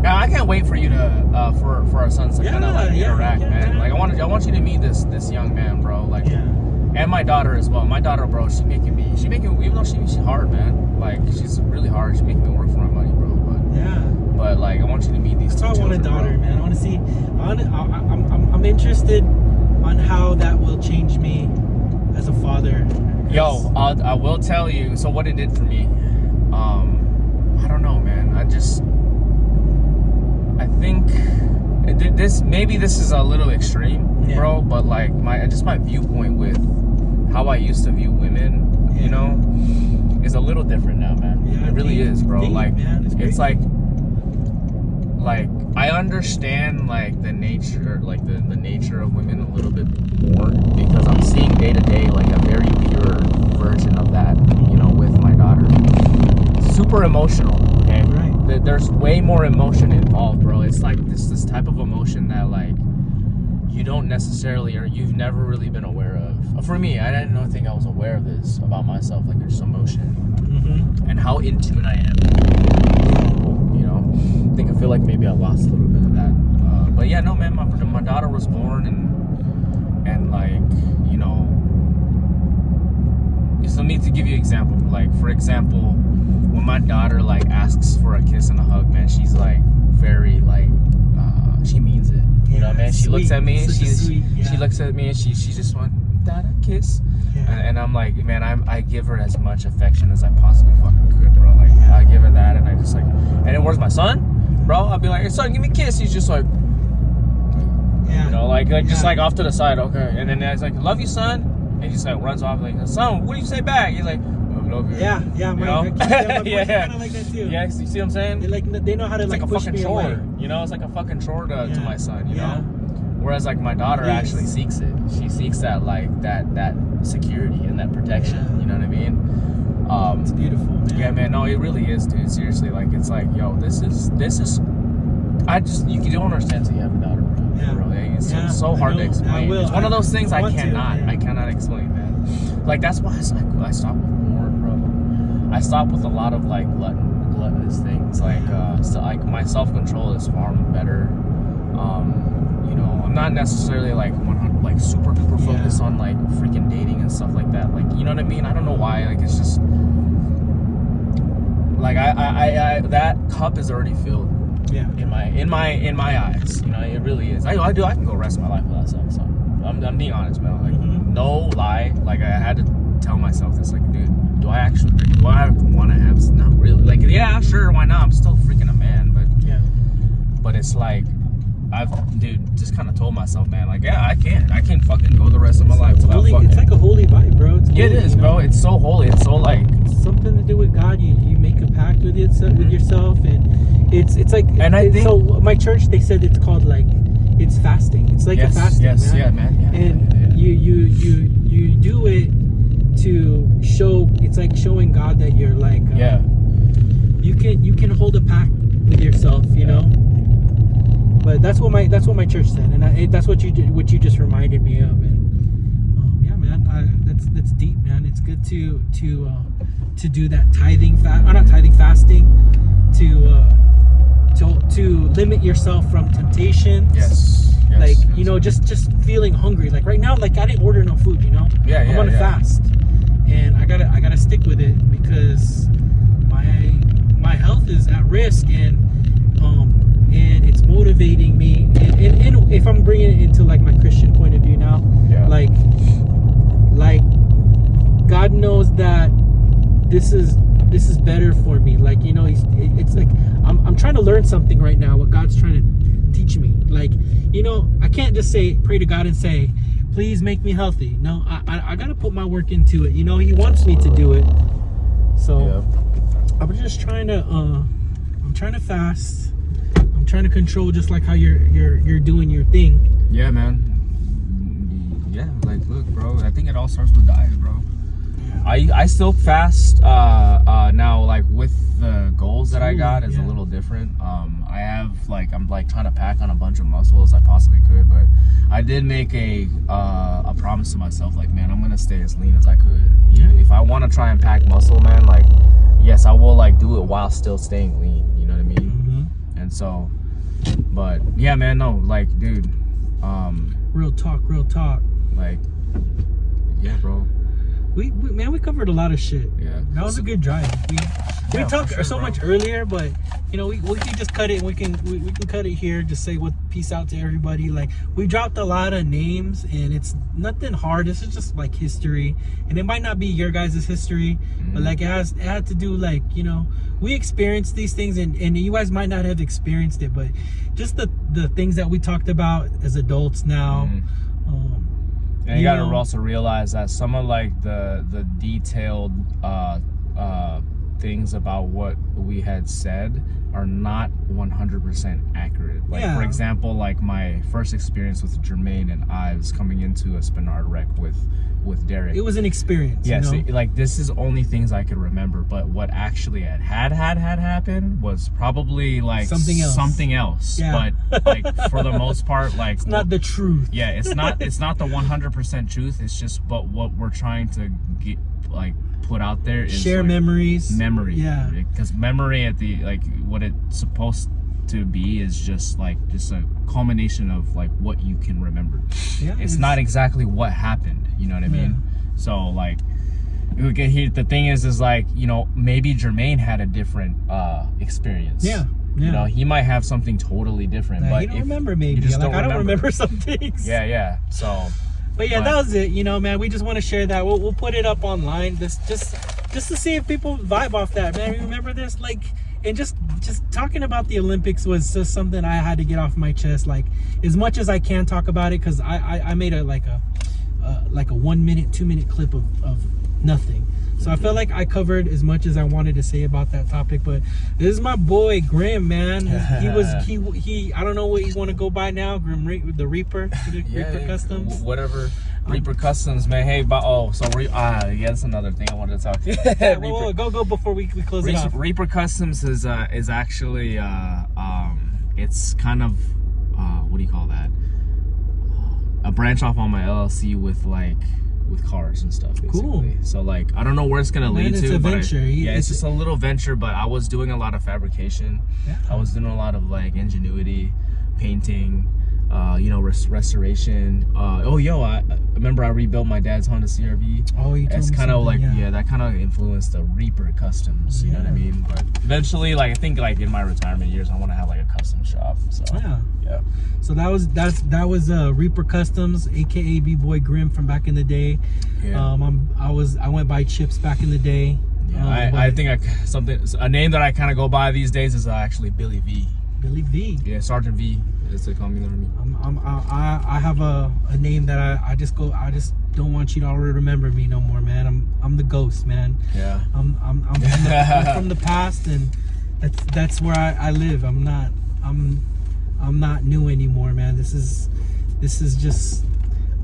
Speaker 2: I can't wait for you to for our sons to kind of like interact, man. Like I want you to meet this young man, bro. Like, and my daughter as well. My daughter, bro, she making even though she's hard, man. Like she's really hard. She's making me work for my money, bro. But like I want you to meet these.
Speaker 1: That's why I want a daughter, bro. Man. I want to see. I'm interested on how that will change me as a father.
Speaker 2: Yo, I will tell you. So what it did for me, I don't know, man. I think this is a little extreme, bro. But like my viewpoint with how I used to view women, you know, is a little different now, man. Yeah, it really is, bro. Like man, it's like like, I understand, like, the nature, like, the nature of women a little bit more, because I'm seeing day to day, like, a very pure version of that, you know, with my daughter. Super emotional, okay?
Speaker 1: Right.
Speaker 2: There's way more emotion involved, bro. It's like this type of emotion that, like, you don't necessarily, or you've never really been aware of. For me, I didn't think I was aware of this about myself, like, there's emotion. And how in tune I am. You know, I feel like maybe I lost a little bit of that. But yeah, no, man, my daughter was born, and like, you know, so me to give you an example, like, for example, when my daughter, like, asks for a kiss and a hug, man, she's like very, like, she means it. You know, man, she looks at me and she looks at me and she just wants that a kiss. And I'm like, man, I give her as much affection as I possibly fucking could, bro. Like, I give her that, and I just like, and then where's my son, bro? I'll be like, hey, son, give me a kiss. He's just like, you know, like just like off to the side, okay. And then I was like, love you, son. And he just like runs off, like, son, what do you say back? He's like, love you.
Speaker 1: Yeah,
Speaker 2: my boys
Speaker 1: kind of like that too.
Speaker 2: Yeah, you see what I'm saying?
Speaker 1: They know how to,
Speaker 2: it's
Speaker 1: like
Speaker 2: a
Speaker 1: push
Speaker 2: fucking
Speaker 1: me
Speaker 2: chore.
Speaker 1: away.
Speaker 2: You know, it's like a fucking chore to my son. You know. Whereas, like, my daughter actually seeks it. She seeks that, like, that security and that protection. You know what I mean?
Speaker 1: It's beautiful, man.
Speaker 2: Yeah, man. No, it really is, dude. Seriously, like, it's like, yo, this is. You don't understand until you have a daughter, bro.
Speaker 1: Yeah.
Speaker 2: Bro. It's so hard to explain. It's one of those things I
Speaker 1: cannot
Speaker 2: explain, man. Like, that's why I stopped with porn, bro. I stopped with a lot of, like, gluttonous things. Like, so, like, my self-control is far better. You know, I'm not necessarily like 100, like, super duper focused on, like, freaking dating and stuff like that. Like, you know what I mean? I don't know why. Like, it's just like I that cup is already filled. Yeah. In my eyes, you know, it really is. I can go rest of my life without sex. So I'm being honest, man. Like, no lie. Like, I had to tell myself this. Like, dude, do I want to have? Not really. Like, yeah, sure, why not? I'm still freaking a man, but it's like, I've just kind of told myself, man, like, yeah, I can fucking go the rest of my life without fucking.
Speaker 1: It's like a holy vibe, bro. It's holy,
Speaker 2: it is, bro. It's so holy. It's so, like,
Speaker 1: it's something to do with God. You make a pact with with yourself, and it's like. And I think so. My church, they said it's called, like, it's fasting. It's like a fasting, man.
Speaker 2: Yeah, man. Yeah,
Speaker 1: and you do it to show. It's like showing God that you're, like, you can hold a pact with yourself, you know. But that's what my church said, and that's what you just reminded me of, and yeah, man, that's deep, man. It's good to do that fasting, to limit yourself from temptations. Like, you know, just feeling hungry. Like, right now, like, I didn't order no food, you know. I'm on a fast, and I gotta stick with it because my health is at risk, and it's motivating me, and if I'm bringing it into, like, my Christian point of view now, like God knows that this is better for me. Like, you know, it's like I'm trying to learn something right now, what God's trying to teach me. Like, you know, I can't just pray to God and say, please make me healthy. No, I gotta put my work into it. You know, He wants me to do it. So I'm just trying to fast. I'm trying to control, just like how you're doing your thing.
Speaker 2: Yeah, man. Yeah, like, look, bro, I think it all starts with diet, bro. I still fast now, like, with the goals that I got is a little different. I have, like, I'm, like, trying to pack on a bunch of muscle as I possibly could, but I did make a promise to myself, like, man, I'm gonna stay as lean as I could. You know, if I want to try and pack muscle, man, like, yes, I will, like, do it while still staying lean. You know what I mean? And so, but yeah, man, no, like, dude,
Speaker 1: real talk,
Speaker 2: like, yeah, bro.
Speaker 1: We covered a lot of shit.
Speaker 2: Yeah,
Speaker 1: that was a good drive. We talked so much earlier, but, you know, we can just cut it, and we can cut it here. Just say peace out to everybody. Like, we dropped a lot of names, and it's nothing hard. This is just, like, history, and it might not be your guys' history, but, like, it had to do, like, you know, we experienced these things, and you guys might not have experienced it, but just the things that we talked about as adults now.
Speaker 2: And you gotta also realize that some of, like, the detailed things about what we had said are not 100% accurate. Like for example, like my first experience with Jermaine and Ives coming into a Spinard wreck with Derek.
Speaker 1: It was an experience.
Speaker 2: Yes,
Speaker 1: you know?
Speaker 2: Like this is only things I could remember, but what actually had happened was probably like something else.
Speaker 1: Yeah.
Speaker 2: But like for the most part, like
Speaker 1: it's not the truth.
Speaker 2: Yeah, it's not the 100% truth. It's just but what we're trying to get like put out there is
Speaker 1: share
Speaker 2: like,
Speaker 1: memories.
Speaker 2: Yeah, because memory at the like what it's supposed to be is just a culmination of like what you can remember. Yeah, it's not exactly what happened. You know what I mean? So like, the thing is like, you know, maybe Jermaine had a different experience. Yeah. You know, he might have something totally different. But
Speaker 1: you don't remember maybe.
Speaker 2: You just
Speaker 1: like I don't remember some things.
Speaker 2: Yeah. So.
Speaker 1: But yeah, that was it. You know, man, we just want to share that. We'll put it up online. Just to see if people vibe off that, man. You remember this? Like, and just talking about the Olympics was just something I had to get off my chest. Like, as much as I can talk about it, because I made a 1 minute, 2 minute clip of nothing. So I felt like I covered as much as I wanted to say about that topic. But this is my boy Grim, man. He I don't know what you want to go by now. Grim the Reaper, Reaper Customs,
Speaker 2: whatever. Reaper Customs, man. Hey, that's another thing I wanted to talk to you.
Speaker 1: Go before we close it off.
Speaker 2: Reaper Customs is actually it's kind of what do you call that? A branch off on my LLC with cars and stuff, basically. Cool. So like I don't know where it's gonna lead to.
Speaker 1: It's a venture.
Speaker 2: It's just a little venture, but I was doing a lot of fabrication. Yeah. I was doing a lot of like ingenuity, painting, restoration. I remember I rebuilt my dad's Honda CRV.
Speaker 1: Oh, you told me.
Speaker 2: It's kind of like that kind of influenced the Reaper Customs. You know what I mean? But eventually, like I think like in my retirement years, I want to have like a custom shop. So yeah.
Speaker 1: So that was Reaper Customs, aka bboy Grim from back in the day. Yeah. I went by Chips back in the day.
Speaker 2: Yeah, I think a name that I kind of go by these days is actually Billy V.
Speaker 1: Billy V.
Speaker 2: Yeah, Sergeant V. As they call me under me.
Speaker 1: I have a name that I just don't want you to already remember me no more, man. I'm the ghost, man. Yeah. I'm from the past, and that's where I live. I'm not new anymore, man. This is just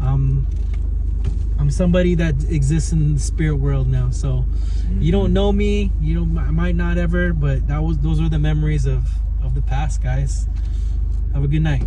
Speaker 1: I'm somebody that exists in the spirit world now. So you don't know me, I might not ever, but those are the memories of the past, guys. Have a good night.